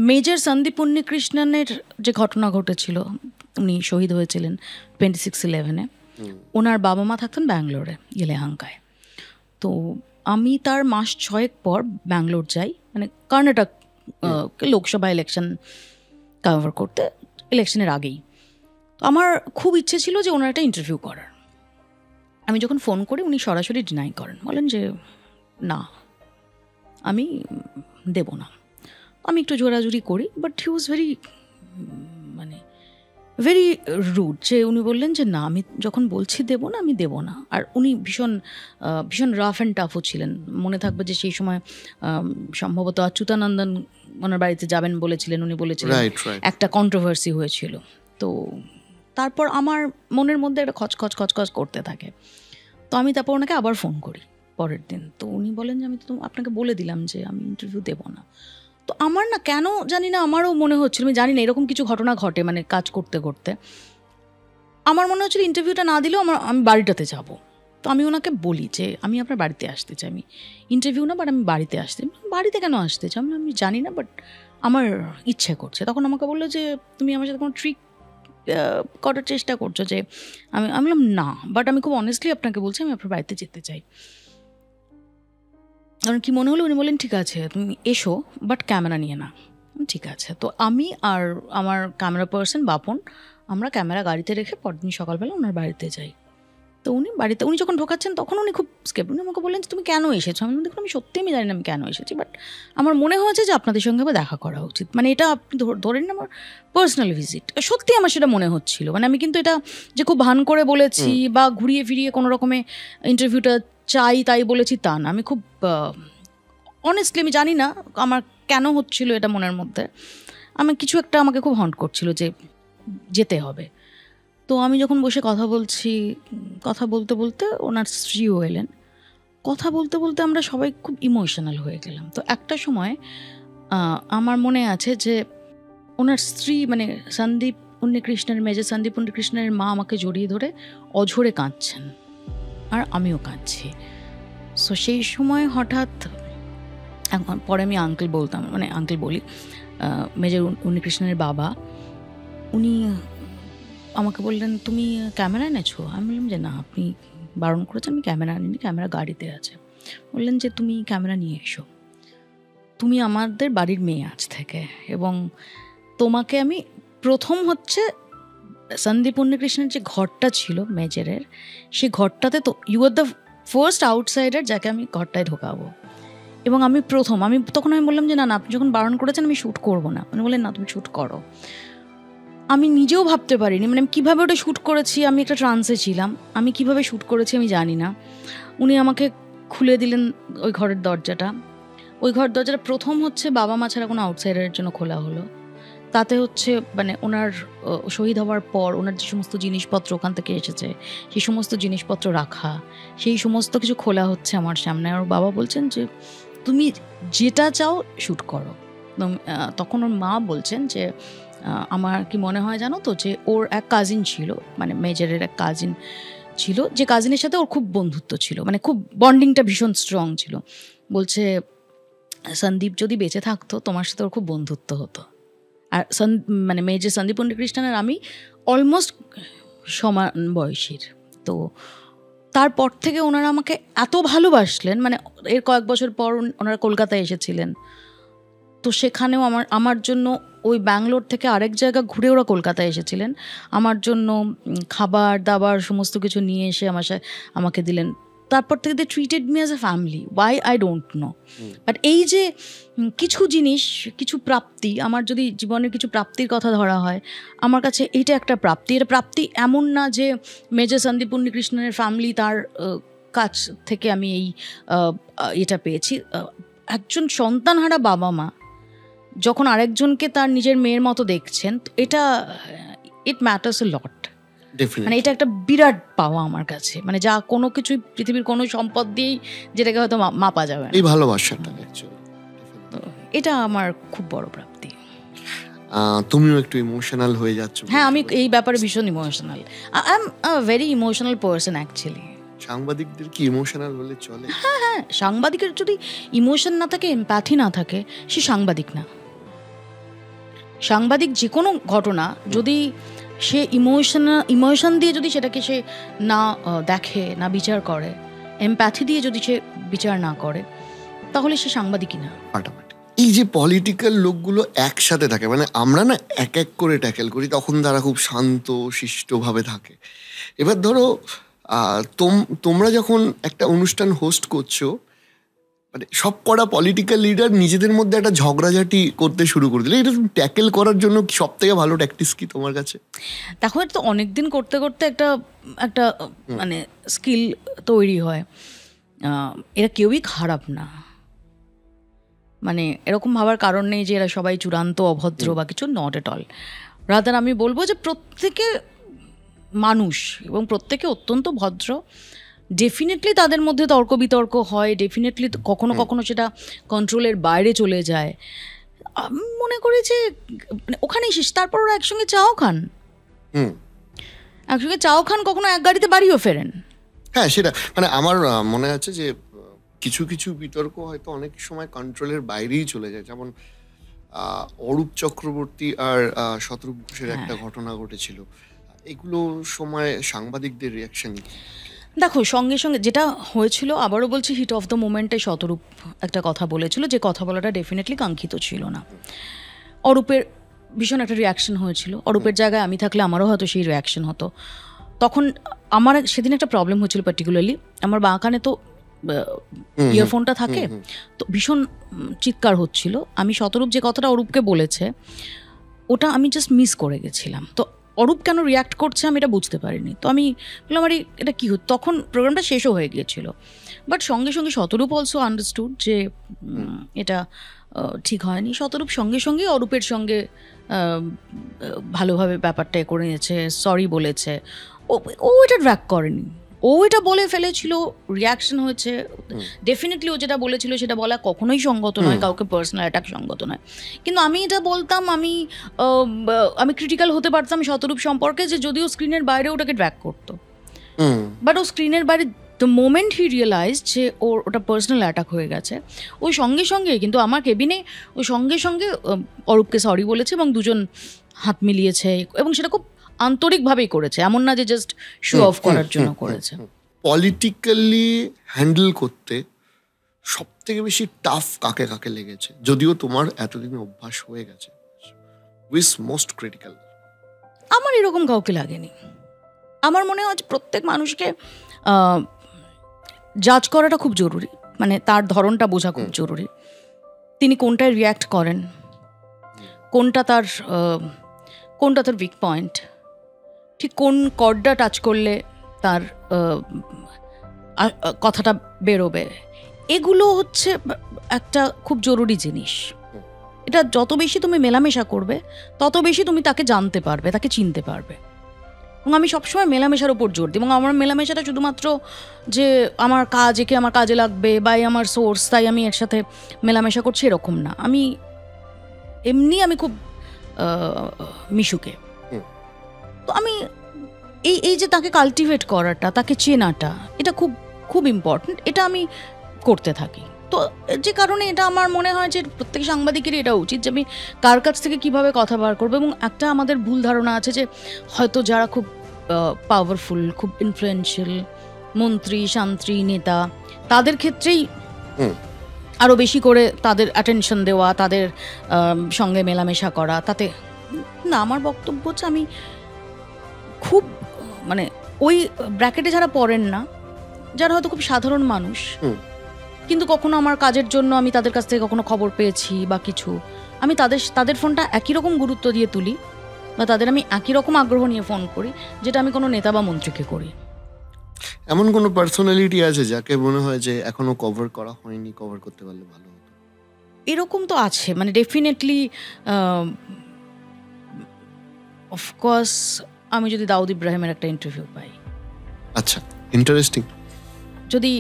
মেজর সন্দীপ উন্নিকৃষ্ণনের যে ঘটনা ঘটেছিল, উনি শহীদ হয়েছিলেন 26/11-এ। ওনার বাবা মা থাকতেন ব্যাঙ্গালোরে, ইলেহাঙ্কায়। তো আমি তার মাস 6 পর ব্যাঙ্গালোর যাই, মানে কর্ণাটক লোকসভা ইলেকশন কভার করতে, ইলেকশনের আগেই। তো আমার খুব ইচ্ছে ছিল যে ওনার একটা ইন্টারভিউ করার। আমি যখন ফোন করি উনি সরাসরি ডিনাই করেন, বলেন যে না আমি দেব না। আমি একটু জোরাজুরি করি, but he was very rude, যে উনি বললেন যে না আমি যখন বলছি দেবো না, আমি দেবো না। আর উনি ভীষণ রাফ অ্যান্ড টাফও ছিলেন। মনে থাকবে যে সেই সময় সম্ভবত অচ্যুতানন্দন ওনার বাড়িতে যাবেন বলেছিলেন, উনি বলেছিলেন একটা কন্ট্রোভার্সি হয়েছিল। তো তারপর আমার মনের মধ্যে একটা খচখচ করতে থাকে। তো আমি তারপর ওনাকে আবার ফোন করি পরের দিন। তো উনি বলেন যে আমি তো আপনাকে বলে দিলাম যে আমি ইন্টারভিউ দেবো না। তো আমার না কেন জানি না, আমারও মনে হচ্ছিল, আমি জানি না এরকম কিছু ঘটনা ঘটে, মানে কাজ করতে করতে আমার মনে হচ্ছিল ইন্টারভিউটা না দিলেও আমি বাড়িটাতে যাব। তো আমি ওনাকে বলি যে আমি আপনার বাড়িতে আসতে চাই, আমি ইন্টারভিউ না বাট আমি বাড়িতে আসতে। বাড়িতে কেন আসতে চাই? আমি জানি না, বাট আমার ইচ্ছে করছে। তখন আমাকে বললো যে তুমি আমার সাথে কোনো ট্রিক করার চেষ্টা করছো, যে আমি বললাম না, বাট আমি খুব অনেস্টলি আপনাকে বলছি আমি আপনার বাড়িতে যেতে চাই। কারণ কি মনে হলো, উনি বললেন ঠিক আছে তুমি এসো, বাট ক্যামেরা নিয়ে না। ঠিক আছে। তো আমি আর আমার ক্যামেরা পার্সন বাপন, আমরা ক্যামেরা গাড়িতে রেখে পরদিন সকালবেলা ওনার বাড়িতে যাই। তো উনি যখন ঢোকাচ্ছেন তখন উনি খুব স্কেপ, উনি আমাকে বললেন যে তুমি কেন এসেছো? আমি দেখুন আমি সত্যিই আমি জানি না আমি কেন এসেছি, বাট আমার মনে হয়েছে যে আপনাদের সঙ্গে আবার দেখা করা উচিত। মানে এটা আপনি ধরেন আমার পার্সোনাল ভিজিট, সত্যি আমার সেটা মনে হচ্ছিল। মানে আমি কিন্তু এটা যে খুব ভান করে বলেছি বা ঘুরিয়ে ফিরিয়ে কোনো রকমে ইন্টারভিউটা চাই তাই বলেছি তা না। আমি খুব অনেস্টলি আমি জানি না আমার কেন হচ্ছিল এটা মনের মধ্যে, আমি কিছু একটা আমাকে খুব হন্ট করছিল যে যেতে হবে। তো আমি যখন বসে কথা বলতে বলতে ওনার স্ত্রীও এলেন। কথা বলতে বলতে আমরা সবাই খুব ইমোশনাল হয়ে গেলাম। তো একটা সময় আমার মনে আছে যে ওনার স্ত্রী মানে মেজর সন্দীপ উন্নিকৃষ্ণের মা আমাকে জড়িয়ে ধরে অঝরে কাঁদছেন, আর আমিও কাঁদছি। সো সেই সময় হঠাৎ, পরে আমি আঙ্কেল বলি, মেজর উন্নিকৃষ্ণের বাবা, উনি আমাকে বললেন তুমি ক্যামেরা এনেছো? আমি বললাম যে না আপনি বারণ করেছেন, আমি ক্যামেরা আনিনি, ক্যামেরা গাড়িতে আছে। বললেন যে তুমি ক্যামেরা নিয়ে এসো, তুমি আমাদের বাড়ির মেয়ে আজ থেকে, এবং তোমাকে আমি প্রথম হচ্ছে সন্দীপ উন্নিকৃষ্ণের যে ঘরটা ছিল মেজরের, সেই ঘরটাতে তো you are the first outsider যাকে আমি ঘরটায় ঢোকাবো। এবং তখন আমি বললাম যে না আপনি যখন বারণ করেছেন আমি শ্যুট করবো না। উনি বললেন না তুমি শ্যুট করো। আমি নিজেও ভাবতে পারিনি, মানে কীভাবে ওটা শ্যুট করেছি, আমি একটা ট্রান্সে ছিলাম, আমি কিভাবে শ্যুট করেছি আমি জানি না। উনি আমাকে খুলে দিলেন ওই ঘরের দরজাটা। ওই ঘরের দরজাটা প্রথম হচ্ছে বাবা মা ছাড়া কোনো আউটসাইডারের জন্য খোলা হলো। তাতে হচ্ছে মানে ওনার শহীদ হওয়ার পর ওনার যে সমস্ত জিনিসপত্র ওখান থেকে এসেছে, সেই সমস্ত জিনিসপত্র রাখা, সেই সমস্ত কিছু খোলা হচ্ছে আমার সামনে। আর বাবা বলছেন যে তুমি যেটা চাও শ্যুট করো। তখন ওর মা বলছেন যে আমার কি মনে হয় জানো তো, যে ওর এক কাজিন ছিল, মানে মেজরের এক কাজিন ছিল, যে কাজিনের সাথে ওর খুব বন্ধুত্ব ছিল, মানে খুব বন্ডিংটা ভীষণ স্ট্রং ছিল। বলছে সন্দীপ যদি বেঁচে থাকতো তোমার সাথে ওর খুব বন্ধুত্ব হতো। আর মানে মেজর সন্দীপ উন্নিকৃষ্ণন আর আমি অলমোস্ট সমান বয়সীর। তো তারপর থেকে ওনারা আমাকে এত ভালোবাসলেন, মানে এর কয়েক বছর পর ওনারা কলকাতায় এসেছিলেন। তো সেখানেও আমার জন্য ওই ব্যাঙ্গালোর থেকে আরেক জায়গা ঘুরে ওরা কলকাতায় এসেছিলেন, আমার জন্য খাবার দাবার সমস্ত কিছু নিয়ে এসে আমাকে দিলেন। তারপর থেকে they treated me as a family, why I don't know. But এই যে কিছু জিনিস, কিছু প্রাপ্তি, আমার যদি জীবনের কিছু প্রাপ্তির কথা ধরা হয়, আমার কাছে এইটা একটা প্রাপ্তি। এটা প্রাপ্তি এমন না যে মেজর সন্দীপ উন্নিকৃষ্ণনের ফ্যামিলি তার কাছ থেকে আমি এটা পেয়েছি। একজন সন্তানহারা বাবা মা যখন আরেকজনকে তার নিজের মেয়ের মতো দেখছেন, এটা ইট ম্যাটার্স এ লট। মানে এটা একটা বিরাট পাওয়া আমার কাছে, মানে যা কোনো কিছুই পৃথিবীর কোনো সম্পদ দিয়েই যেটাকে হয়তো মাপা যাবে না, এই ভালোবাসাটা। এটা আমার খুব বড় প্রাপ্তি। তুমিও একটু ইমোশনাল হয়ে যাচ্ছ। হ্যাঁ, আমি এই ব্যাপারে ভীষণ emotional. I am a very emotional person actually. সাংবাদিকদের কি ইমোশনাল হলে চলে? হ্যাঁ, সাংবাদিকের যদি ইমোশন না থাকে, এমপ্যাথি না থাকে, সে সাংবাদিক না। সাংবাদিক যে কোনো ঘটনা যদি সে ইমোশন দিয়ে যদি সেটাকে সে না দেখে, না বিচার করে, এমপ্যাথি দিয়ে যদি সে বিচার না করে, তাহলে সে সাংবাদিকই না। এই যে পলিটিক্যাল লোকগুলো একসাথে থাকে, মানে আমরা না এক এক করে ট্যাকেল করি, তখন তারা খুব শান্ত শিষ্টভাবে থাকে। এবার ধরো তোমরা যখন একটা অনুষ্ঠান হোস্ট করছো, মানে সব কটা পলিটিক্যাল লিডার নিজেদের মধ্যে একটা ঝগড়াঝাটি করতে শুরু করে দিলে, এটা ট্যাকেল করার জন্য সব থেকে ভালো ট্যাকটিস কি তোমার কাছে? দেখো, এটা তো অনেকদিন করতে করতে একটা মানে স্কিল তৈরি হয়। এরা কেউই খারাপ না, মানে এরকম ভাবার কারণ নেই যে এরা সবাই চূড়ান্ত অভদ্র বা কিছু, নট এট অল। রাদার আমি বলবো যে প্রত্যেকে মানুষ এবং প্রত্যেকে অত্যন্ত ভদ্র। ডেফিনেটলি তাদের মধ্যে তর্ক বিতর্ক হয়, ডেফিনেটলি কখনো কখনো সেটা কন্ট্রোলের বাইরে চলে যায়। আমি মনে করি যে ওখানেই শেষ। তারপর ওরা একসঙ্গে চাও খান, কখনো এক গাড়িতে বাড়িও ফেরেন। হ্যাঁ, সেটা মানে আমার মনে আছে যে কিছু কিছু বিতর্ক হয়তো অনেক সময় কন্ট্রোলের বাইরেই চলে যায়। যেমন অরূপ চক্রবর্তী আর শতরূপ ঘোষের একটা ঘটনা ঘটেছিল, এগুলো সময় সাংবাদিকদের রিয়াকশন? দেখো, সঙ্গে সঙ্গে যেটা হয়েছিল, আবারও বলছি, হিট অফ দ্য মোমেন্টে শতরূপ একটা কথা বলেছিল, যে কথা বলাটা ডেফিনেটলি কাঙ্ক্ষিত ছিল না। অরূপের ভীষণ একটা রিয়াকশন হয়েছিল। অরূপের জায়গায় আমি থাকলে আমারও হয়তো সেই রিয়াকশন হতো। তখন আমার সেদিন একটা প্রবলেম হয়েছিল, পার্টিকুলারলি আমার বাঁ কানে তো ইয়ারফোনটা থাকে, তো ভীষণ চিৎকার হচ্ছিল। আমি শতরূপ যে কথাটা অরূপকে বলেছে, ওটা আমি জাস্ট মিস করে গেছিলাম। তো অরূপ কেন রিয়াক্ট করছে আমি এটা বুঝতে পারিনি। তো আমি বললাম, আরে এটা কী হতো? তখন প্রোগ্রামটা শেষও হয়ে গিয়েছিল। বাট সঙ্গে সঙ্গে শতরূপ অলসো আন্ডারস্টুড যে এটা ঠিক হয়নি। শতরূপ সঙ্গে সঙ্গে অরূপের সঙ্গে ভালোভাবে ব্যাপারটা করে নিয়েছে, সরি বলেছে। ও এটা ড্র্যাগ করেনি, ও এটা বলে ফেলেছিল, রিয়াকশন হয়েছে। ডেফিনেটলি ও যেটা বলেছিল সেটা বলা কখনোই সঙ্গত নয়, কাউকে পার্সোনাল অ্যাটাক সঙ্গত নয়। কিন্তু আমি এটা বলতাম, আমি ক্রিটিক্যাল হতে পারতাম শতরূপ সম্পর্কে, যে যদিও স্ক্রিনের বাইরে ওটাকে ড্র্যাগ করতো, বাট ও স্ক্রিনের বাইরে দ্য মোমেন্ট হি রিয়েলাইজ যে ওটা পার্সোনাল অ্যাটাক হয়ে গেছে, ওই সঙ্গে সঙ্গে কিন্তু আমার কেবিনে ওই সঙ্গে সঙ্গে অরূপকে সরি বলেছে এবং দুজন হাত মিলিয়েছে, এবং সেটা খুব আন্তরিকভাবেই করেছে, এমন না যে জাস্ট শো অফ করার জন্য করেছে। পলিটিক্যালি হ্যান্ডেল করতে সব থেকে বেশি টাফ কাকে কাকে লেগেছে, যদিও তোমার এতদিন অভ্যাস হয়ে গেছে? Which most critical? আমার এরকম কাউকে লাগেনি। আমার মনে হয় প্রত্যেক মানুষকে জাজ করাটা খুব জরুরি, মানে তার ধরনটা বোঝা খুব জরুরি। তিনি কোনটায় রিয়্যাক্ট করেন, কোনটা তার কোনটা তার উইক পয়েন্ট, ঠিক কোন কর্ডটা টাচ করলে তার কথাটা বেরোবে, এগুলো হচ্ছে একটা খুব জরুরি জিনিস। এটা যত বেশি তুমি মেলামেশা করবে তত বেশি তুমি তাকে জানতে পারবে, তাকে চিনতে পারবে। এবং আমি সবসময় মেলামেশার ওপর জোর দিই। এবং আমার মেলামেশাটা শুধুমাত্র যে আমার কাজ, একে আমার কাজে লাগবে বা আমার সোর্স, তাই আমি এর সাথে মেলামেশা করছি, এরকম না। আমি এমনি আমি খুব মিশুকে। তো আমি এই যে তাকে কাল্টিভেট করাটা, তাকে চেনাটা, এটা খুব খুব ইম্পর্ট্যান্ট। এটা আমি করতে থাকি। তো যে কারণে এটা আমার মনে হয় যে প্রত্যেক সাংবাদিকেরই এটা উচিত যে আমি কার কাছ থেকে কীভাবে কথা বার করবো। এবং একটা আমাদের ভুল ধারণা আছে যে হয়তো যারা খুব পাওয়ারফুল, খুব ইনফ্লুয়েন্সিয়াল, মন্ত্রী, শান্ত্রী, নেতা, তাদের ক্ষেত্রেই আরও বেশি করে তাদের অ্যাটেনশন দেওয়া, তাদের সঙ্গে মেলামেশা করা, তাতে না। আমার বক্তব্য হচ্ছে আমি খুব মানে ওই ব্র্যাকেটে যারা পড়েন না, যারা হয়তো খুব সাধারণ মানুষ, কিন্তু কখনো আমার কাজের জন্য আমি তাদের কাছ থেকে কখনো খবর পেয়েছি বা কিছু, আমি তাদের ফোনটা একই রকম গুরুত্ব দিয়ে তুলি বা তাদের আমি একই রকম আগ্রহ নিয়ে ফোন করি যেটা আমি কোনো নেতা বা মন্ত্রীকে করি। এমন কোনো পার্সোনালিটি আছে যাকে মনে হয় যে এখনো কভার করা হয়নি, কভার করতে পারলে ভালো হতো? এরকম তো আছে, মানে ডেফিনেটলি। অফকোর্স আমি যদি দাউদ ইব্রাহিমের একটা ইন্টারভিউ পাই, আচ্ছা, ইন্টারেস্টিং। যদি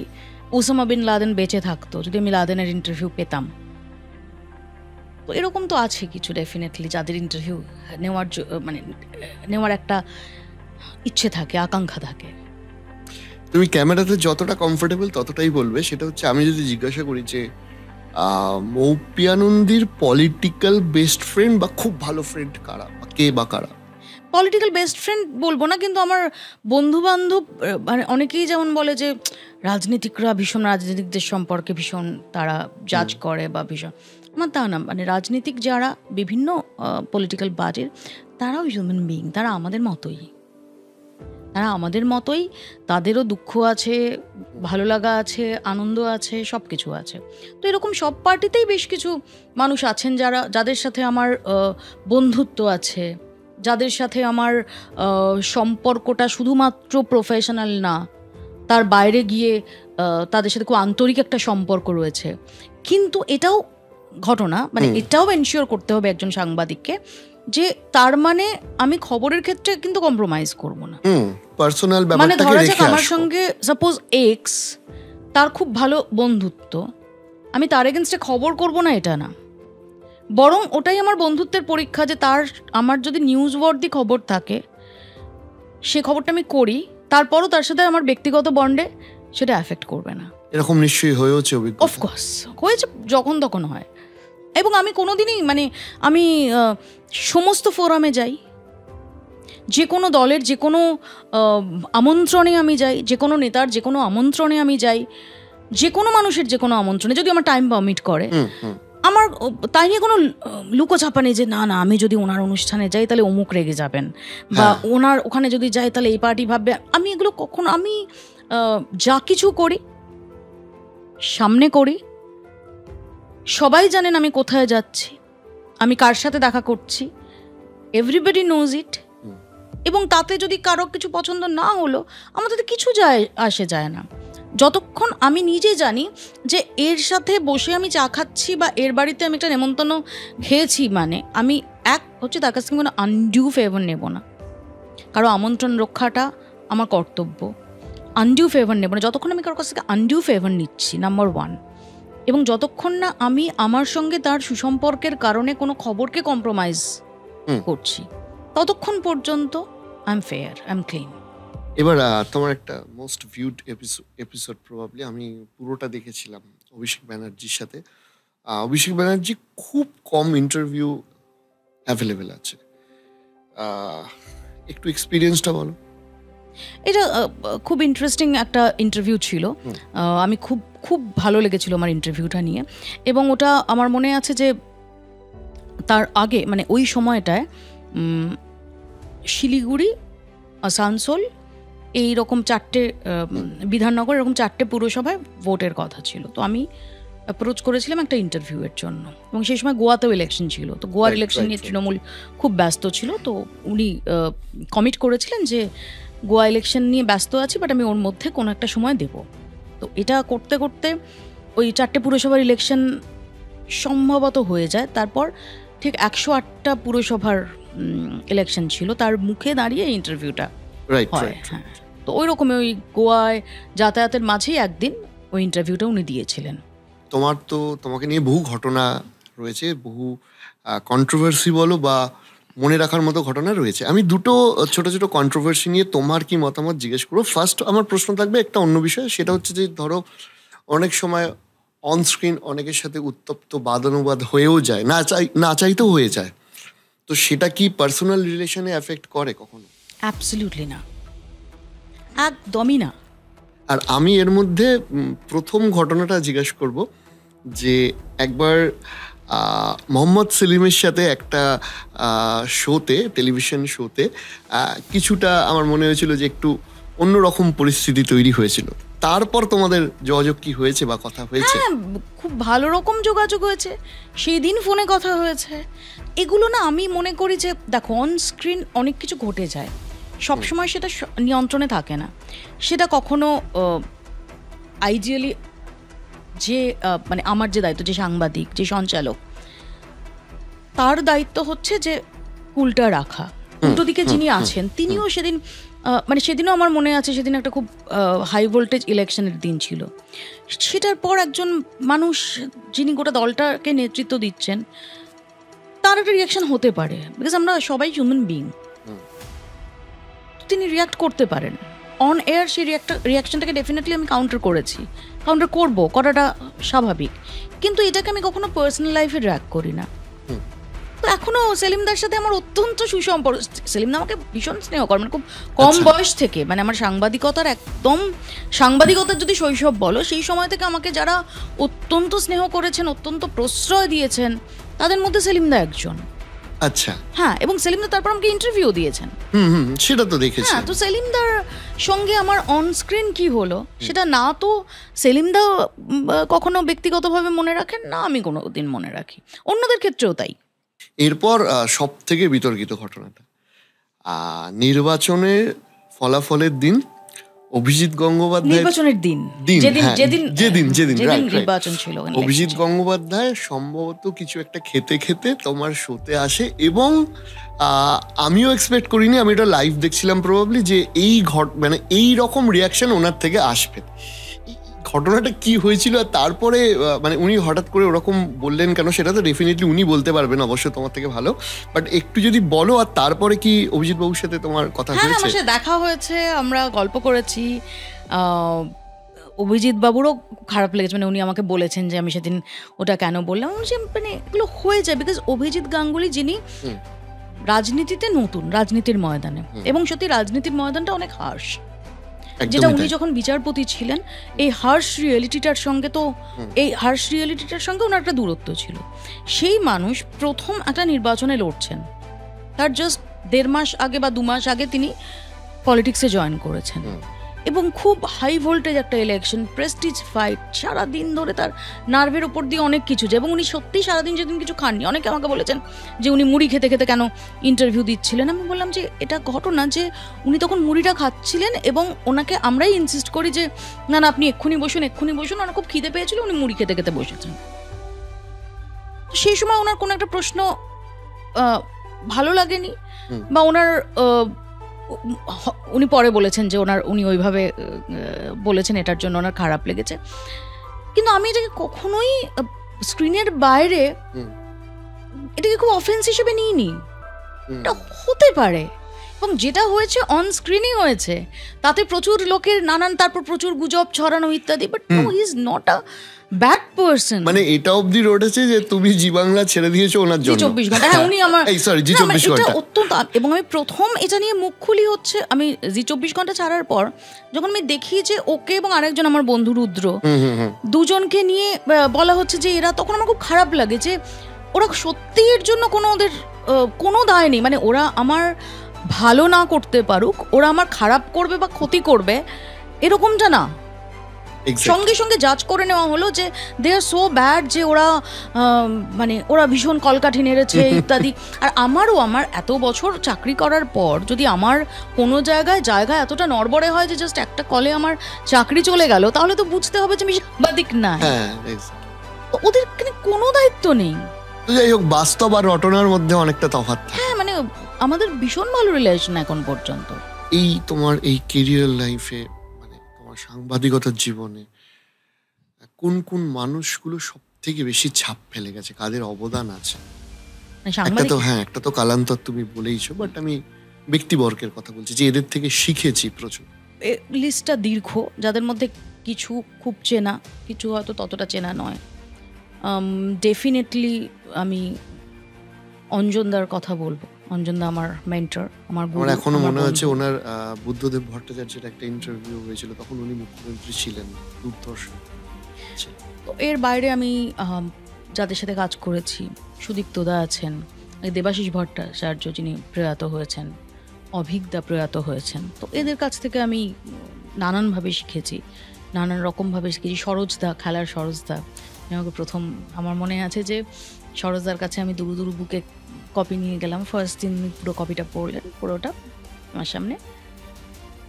ওসামা বিন লাদেন বেঁচে থাকতো, যদি আমি লাদেনের ইন্টারভিউ পেতাম, তো এরকম তো আছে কিছু ডেফিনেটলি যাদের ইন্টারভিউ নেওয়ার একটা ইচ্ছে থাকে, আকাঙ্ক্ষা থাকে। তুমি ক্যামেরাতে যতটা কমফোর্টেবল ততটাই বলবে। সেটা হচ্ছে, আমি যদি জিজ্ঞাসা করি যে মৌপিয়ানন্দীর পলিটিক্যাল বেস্ট ফ্রেন্ড বা খুব ভালো ফ্রেন্ড কারা, বা কে বা কারা? পলিটিক্যাল বেস্ট ফ্রেন্ড বলবো না, কিন্তু আমার বন্ধু বান্ধব মানে অনেকেই যেমন বলে যে রাজনীতিকরা ভীষণ, রাজনীতিকদের সম্পর্কে ভীষণ তারা জাজ করে বা ভীষণ, আমার তা না। মানে রাজনীতিক যারা বিভিন্ন পলিটিক্যাল পার্টির, তারাও হিউম্যান বিইং, তারা আমাদের মতোই, তাদেরও দুঃখ আছে, ভালো লাগা আছে, আনন্দ আছে, সব কিছু আছে। তো এরকম সব পার্টিতেই বেশ কিছু মানুষ আছেন যাদের সাথে আমার বন্ধুত্ব আছে, যাদের সাথে আমার সম্পর্কটা শুধুমাত্র প্রফেশনাল না, তার বাইরে গিয়ে তাদের সাথে খুব আন্তরিক একটা সম্পর্ক রয়েছে। কিন্তু এটাও ঘটনা, মানে এটাও এনশিওর করতে হবে একজন সাংবাদিককে যে তার মানে আমি খবরের ক্ষেত্রে কিন্তু কম্প্রোমাইজ করবো না। পার্সোনাল মানে ব্যাপারটাকে ধরা রেখে যাক আমার সঙ্গে সাপোজ এক্স, তার খুব ভালো বন্ধুত্ব, আমি তার এগেনস্টে খবর করব না এটা না, বরং ওটাই আমার বন্ধুত্বের পরীক্ষা যে আমার যদি নিউজ ওয়ার্দি খবর থাকে, সে খবরটা আমি করি, তারপরও তার সাথে আমার ব্যক্তিগত বন্ডে সেটা অ্যাফেক্ট করবে না। এরকম নিশ্চয়ই হয়েছে অভিজ্ঞতা? অফকোর্স হয়েছে, যখন তখন হয়। এবং আমি কোনোদিনই মানে আমি সমস্ত ফোরামে যাই, যে কোনো দলের যে কোনো আমন্ত্রণে আমি যাই, যে কোনো নেতার যে কোনো আমন্ত্রণে আমি যাই, যে কোনো মানুষের যে কোনো আমন্ত্রণে, যদি আমার টাইম পারমিট করে, আমার তাই নিয়ে কোনো লুকোছাপা নেই যে না আমি যদি ওনার অনুষ্ঠানে যাই তাহলে অমুক রেগে যাবেন, বা ওনার ওখানে যদি যাই তাহলে এই পার্টি ভাববে। আমি এগুলো কখনো, আমি যা কিছু করি সামনে করি, সবাই জানেন আমি কোথায় যাচ্ছি, আমি কার সাথে দেখা করছি, এভরিবডি নোজ ইট। এবং তাতে যদি কারো কিছু পছন্দ না হলো, আমাদের কিছু আসে যায় না, যতক্ষণ আমি নিজে জানি যে এর সাথে বসে আমি চা খাচ্ছি বা এর বাড়িতে আমি একটা নেমন্তন্ন খেয়েছি, মানে আমি হচ্ছে তার কাছ থেকে কোনো আনডিউ ফেভার নেব না। কারো আমন্ত্রণ রক্ষাটা আমার কর্তব্য, আনডিউ ফেভার নেব না। যতক্ষণ আমি কারোর কাছ থেকে আনডিউ ফেভার নিচ্ছি, নাম্বার 1, এবং যতক্ষণ না আমি আমার সঙ্গে তার সুসম্পর্কের কারণে কোনো খবরকে কম্প্রোমাইজ করছি, ততক্ষণ পর্যন্ত I am fair, I am clean. এবার তোমার একটা মোস্ট ভিউড এপিসোড প্রবাবলি, আমি পুরোটা দেখেছিলাম অভিষেক ব্যানার্জির সাথে। অভিষেক ব্যানার্জি খুব কম ইন্টারভিউ অ্যাভেলেবেল আছে, একটু এক্সপিরিয়েন্সটা বলো। এটা খুব ইন্টারেস্টিং একটা ইন্টারভিউ ছিল, আমি খুব খুব ভালো লেগেছিল আমার ইন্টারভিউটা নিয়ে। এবং ওটা আমার মনে আছে যে তার আগে, মানে ওই সময়টায় শিলিগুড়ি, আসানসোল, এইরকম 4টে বিধাননগর, এরকম 4টে পুরসভায় ভোটের কথা ছিল। তো আমি অ্যাপ্রোচ করেছিলাম একটা ইন্টারভিউয়ের জন্য, এবং সেই সময় গোয়াতেও ইলেকশন ছিল। তো গোয়া ইলেকশন নিয়ে তৃণমূল খুব ব্যস্ত ছিল, তো উনি কমিট করেছিলেন যে গোয়া ইলেকশন নিয়ে ব্যস্ত আছি, বাট আমি ওর মধ্যে কোনো একটা সময় দেব। তো এটা করতে করতে ওই 4টে পুরসভার ইলেকশন সম্ভবত হয়ে যায়। তারপর ঠিক 108টা পুরসভার ইলেকশন ছিল, তার মুখে দাঁড়িয়ে ইন্টারভিউটা হয়। হ্যাঁ, তো ওই রকমই ওই গোয়ায় যাতায়াতের মাঝেই একদিন ওই ইন্টারভিউটা উনি দিয়েছিলেন। তোমাকে নিয়ে বহু ঘটনা রয়েছে, বহু কন্ট্রোভার্সি বলো বা মনে রাখার মতো ঘটনা রয়েছে। আমি দুটো ছোট ছোট কন্ট্রোভার্সি নিয়ে তোমার কি মতামত জিজ্ঞেস করবো। ফার্স্ট আমার প্রশ্ন থাকবে একটা অন্য বিষয়, সেটা হচ্ছে যে ধরো অনেক সময় অনস্ক্রিন অনেকের সাথে উত্তপ্ত বাদানুবাদ হয়েও যায়, না চাইতেও হয়ে যায়, তো সেটা কি পার্সোনাল রিলেশনে এফেক্ট করে কখনো? অ্যাবসলিউটলি না, একদমই না। আর আমি এর মধ্যে প্রথম ঘটনাটা জিজ্ঞেস করব যে একবার মোহাম্মদ সেলিমের সাথে একটা শোতে, টেলিভিশন শোতে কিছুটা আমার মনে হয়েছিল যে একটু অন্যরকম পরিস্থিতি তৈরি হয়েছিল। তারপর তোমাদের যোগাযোগ কি হয়েছে বা কথা হয়েছে? হ্যাঁ, খুব ভালো রকম যোগাযোগ হয়েছে, সেই দিন ফোনে কথা হয়েছে। এগুলো না আমি মনে করি যে দেখো, অন স্ক্রিন অনেক কিছু ঘটে যায়, সবসময় সেটা নিয়ন্ত্রণে থাকে না। সেটা কখনো আইডিয়ালি যে মানে আমার যে দায়িত্ব, যে সাংবাদিক, যে সঞ্চালক, তার দায়িত্ব হচ্ছে যে উল্টা রাখা। উল্টো দিকে যিনি আছেন তিনিও সেদিন মানে সেদিনও আমার মনে আছে, সেদিন একটা খুব হাই ভোল্টেজ ইলেকশনের দিন ছিল। সেটার পর একজন মানুষ যিনি গোটা দলটাকে নেতৃত্ব দিচ্ছেন, তার একটা রিয়াকশন হতে পারে, বিকজ আমরা সবাই হিউম্যান বিং। তিনি রিয়াক্ট করতে পারেন অন এয়ার। সেই রিয়াকশনটাকে ডেফিনেটলি আমি কাউন্টার করাটা স্বাভাবিক, কিন্তু এটাকে আমি কখনো পার্সোনাল লাইফে রিয়াক্ট করি না। তো এখনো সেলিমদার সাথে আমার অত্যন্ত সুসম্পর্ক। সেলিমদা আমাকে ভীষণ স্নেহ করে, মানে খুব কম বয়স থেকে, মানে আমার সাংবাদিকতার যদি শৈশব বলো, সেই সময় থেকে আমাকে যারা অত্যন্ত স্নেহ করেছেন, অত্যন্ত প্রশ্রয় দিয়েছেন, তাদের মধ্যে সেলিমদা একজন। আচ্ছা, হ্যাঁ, এবং সেলিমদা তারপর আমাকে ইন্টারভিউ দিয়েছেন। সেটা তো দেখেছি। হ্যাঁ, তো সেলিমদার সঙ্গে আমার অন স্ক্রিন কি হলো সেটা না তো সেলিমদা কখনো ব্যক্তিগতভাবে মনে রাখেন, না আমি কোনোদিন মনে রাখি, অন্যদের ক্ষেত্রেও তাই। এরপর সব থেকে বিতর্কিত ঘটনাটা, নির্বাচনের ফলাফলের দিন অভিজিৎ গঙ্গোপাধ্যায়, নির্বাচনের দিন যেদিন নির্বাচন ছিল, অভিজিৎ গঙ্গোপাধ্যায় সম্ভবত কিছু একটা খেতে তোমার শোতে আসে, এবং আমিও এক্সপেক্ট করিনি, আমি এটা লাইভ দেখছিলাম প্রবাবলি, যে মানে এই রকম রিয়াকশন ওনার থেকে আসবে। ঘটনাটা কি হয়েছিল, আর তারপরে মানে উনি হঠাৎ করে ওরকম বললেন কেন, সেটা তো ডেফিনেটলি উনি বলতে পারবেন অবশ্যই তোমার থেকে ভালো, বাট একটু যদি বলো। আর তারপরে কি অভিজিৎ বাবুর সাথে তোমার কথা হয়েছে? হ্যাঁ, আমার সাথে দেখা হয়েছে, আমরা গল্প করেছি। অভিজিৎ বাবুরও খারাপ লেগেছে, মানে উনি আমাকে বলেছেন যে আমি সেদিন ওটা কেন বললাম। মানে এগুলো হয়ে যায়, বিকজ অভিজিৎ গাঙ্গুলি যিনি রাজনীতিতে নতুন, রাজনীতির ময়দানে, এবং সত্যি রাজনীতির ময়দানটা অনেক হার্শ, যেটা উনি যখন বিচারপতি ছিলেন, এই হার্শ রিয়েলিটিটার সঙ্গে ওনার একটা দূরত্ব ছিল। সেই মানুষ প্রথম একটা নির্বাচনে লড়ছেন, তার জাস্ট 1.5 মাস আগে বা 2 মাস আগে তিনি পলিটিক্সে জয়েন করেছেন, এবং খুব হাই ভোল্টেজ একটা ইলেকশন, প্রেস্টিজ ফাইট, সারাদিন ধরে তার নার্ভের ওপর দিয়ে অনেক কিছু যায়, এবং উনি সত্যিই সারাদিন যেদিন কিছু খাননি। অনেকে আমাকে বলেছেন যে উনি মুড়ি খেতে খেতে কেন ইন্টারভিউ দিচ্ছিলেন। আমি বললাম যে এটা ঘটনা যে উনি তখন মুড়িটা খাচ্ছিলেন, এবং ওনাকে আমরাই ইনসিস্ট করি যে না আপনি এক্ষুনি বসুন, ওনার খুব খিদে পেয়েছিল, উনি মুড়ি খেতে খেতে বসেছেন। সেই সময় ওনার কোনো একটা প্রশ্ন ভালো লাগেনি, বা ওনার উনি পরে বলেছেন যে উনি ওইভাবে বলেছেন, এটার জন্য ওনার খারাপ লেগেছে। কিন্তু আমি এটাকে কখনোই স্ক্রিনের বাইরে এটাকে খুব অফেন্স হিসেবে নিইনি। এটা হতে পারে, এবং যেটা হয়েছে অন স্ক্রিনই হয়েছে, তাতে প্রচুর লোকের তারপর প্রচুর গুজব ছড়ানো ইত্যাদি, but no, he is not a bad person. মানে এটা অবধি রটেছে যে তুমি জি বাংলা ছেড়ে দিয়েছো ওনার জন্য। 24 ঘন্টা, হ্যাঁ, উনি আমার জি 24 ঘন্টা অত্যন্ত, এবং আমি প্রথম এটা নিয়ে মুখ খুলি হচ্ছে আমি জি 24 ঘন্টা ছাড়ার পর, যখন আমি দেখি যে ওকে এবং আরেকজন আমার বন্ধু রুদ্র, দুজনকে নিয়ে বলা হচ্ছে যে এরা, তখন আমার খুব খারাপ লাগে যে ওরা সত্যি এর জন্য ওদের কোনো দায় নেই। মানে ওরা আমার ভালো না করতে পারুক, ওরা আমার খারাপ করবে বা ক্ষতি করবে, এরকমটা না। সঙ্গে সঙ্গে জাজ করে নেওয়া হলো যে দে আর সো ব্যাড, যে ওরা মানে ওরা ভীষণ কলকাঠি নেড়েছে ইত্যাদি। আর আমার এত বছর চাকরি করার পর যদি আমার কোনো জায়গায় এতটা নড়বড়ে হয় যে জাস্ট একটা কলে আমার চাকরি চলে গেল, তাহলে তো বুঝতে হবে যে আমি সাংবাদিক না। ওদের কোনো দায়িত্ব নেই। যাই হোক, বাস্তব আর রটনার মধ্যে অনেকটা তফাৎ। হ্যাঁ, মানে আমাদের ভীষণ ভালো রিলেশন এখন পর্যন্ত। এই তোমার এই কেরিয়ার লাইফে, মানে তোমার সাংবাদিকতার জীবনে কোন কোন মানুষগুলো সব থেকে বেশি ছাপ ফেলে গেছে, কাদের অবদান আছে? একটা তো কালান্তর তুমি বলেইছো, বাট আমি ব্যক্তিবর্গের কথা বলছি যে এদের থেকে শিখেছি প্রচুর। লিস্টটা দীর্ঘ, যাদের মধ্যে কিছু খুব চেনা, কিছু হয়তো ততটা চেনা নয়। ডেফিনেটলি আমি অঞ্জনদার কথা বলবো। অঞ্জনদা আমার মেন্টর, আমার এখনো মনে হচ্ছে ওনার বুদ্ধদেব ভট্টাচার্যের একটা ইন্টারভিউ হয়েছিল, তখন উনি মুখ্যমন্ত্রী ছিলেন, দূরদর্শন। তো এর বাইরে আমি যাদের সাথে কাজ করেছি, সুদীপ্তদা আছেন, দেবাশিস ভট্টাচার্য যিনি প্রয়াত হয়েছেন, অভিজ্ঞতা প্রয়াত হয়েছেন। তো এদের কাছ থেকে আমি নানানভাবে শিখেছি, নানান রকমভাবে শিখেছি। সরোজদা, খেলার সরোজদা আমাকে প্রথম, আমার মনে আছে যে সরোজদার কাছে আমি দুরু বুকে কপি নিয়ে গেলাম। ফার্স্ট দিন পুরো কপিটা পড়লেন, পুরোটা আমার সামনে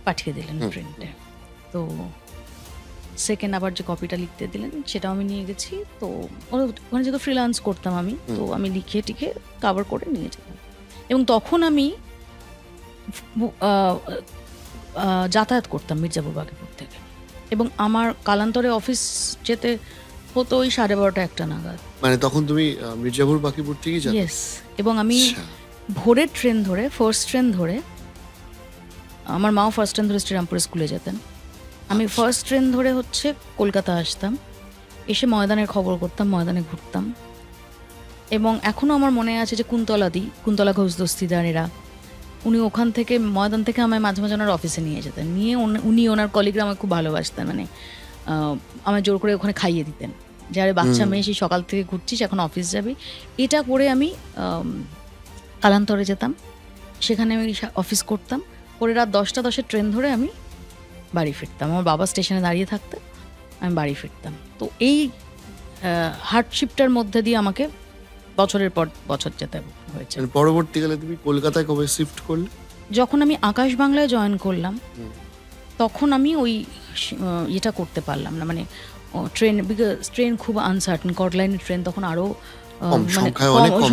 পাঠিয়ে দিলেন প্রিন্টে। তো সেকেন্ড আবার যে কপিটা লিখতে দিলেন সেটাও আমি নিয়ে গেছি। তো ওখানে যেহেতু ফ্রিল্যান্স করতাম আমি, তো আমি লিখে টিখে কাভার করে নিয়ে যেতাম। এবং তখন আমি যাতায়াত করতাম মির্জাপুর বাকিপুর থেকে, এবং আমার কালান্তরে অফিস যেতে হতো ওই 12:30-1টা নাগাদ। মানে তখন তুমি মির্জাপুর বাকিপুর থেকে যাও? ইয়েস। এবং আমি ভোরের ট্রেন ধরে, ফার্স্ট ট্রেন ধরে, আমার মাও ফার্স্ট ট্রেন ধরে শ্রীরামপুর স্কুলে যেতেন, আমি ফার্স্ট ট্রেন ধরে হচ্ছে কলকাতা আসতাম, এসে খবর করতাম, ময়দানে ঘুরতাম। এবং এখনও আমার মনে আছে যে কুন্তলা ঘোষ দস্তিদারেরা, উনি ওখান থেকে ময়দান থেকে আমায় মাঝে মাঝে ওনার অফিসে নিয়ে যেতেন, নিয়ে উনি ওনার কলিগরা আমায় খুব ভালোবাসতেন, মানে আমায় জোর করে ওখানে খাইয়ে দিতেন যে আরে বাচ্চা মেয়ে, সেই সকাল থেকে ঘুরছিস, এখন অফিস যাবি। এটা করে আমি কালান্তরে যেতাম, সেখানে আমি অফিস করতাম, করে রাত 10টা 10 ট্রেন ধরে আমি বাড়ি ফিরতাম। আমার বাবা স্টেশনে দাঁড়িয়ে থাকতে আমি বাড়ি ফিরতাম। তো এই হার্ডশিপটার মধ্যে দিয়ে আমাকে বছরের পর বছর যেতে হয়েছে। পরবর্তীকালে তুমি কলকাতায় কবে শিফট করলে? যখন আমি আকাশ বাংলায় জয়েন করলাম তখন আমি ওই এটা করতে পারলাম না, মানে ট্রেন খুব আনসার্টেন, কর্ডলাইনের ট্রেন তখন আরও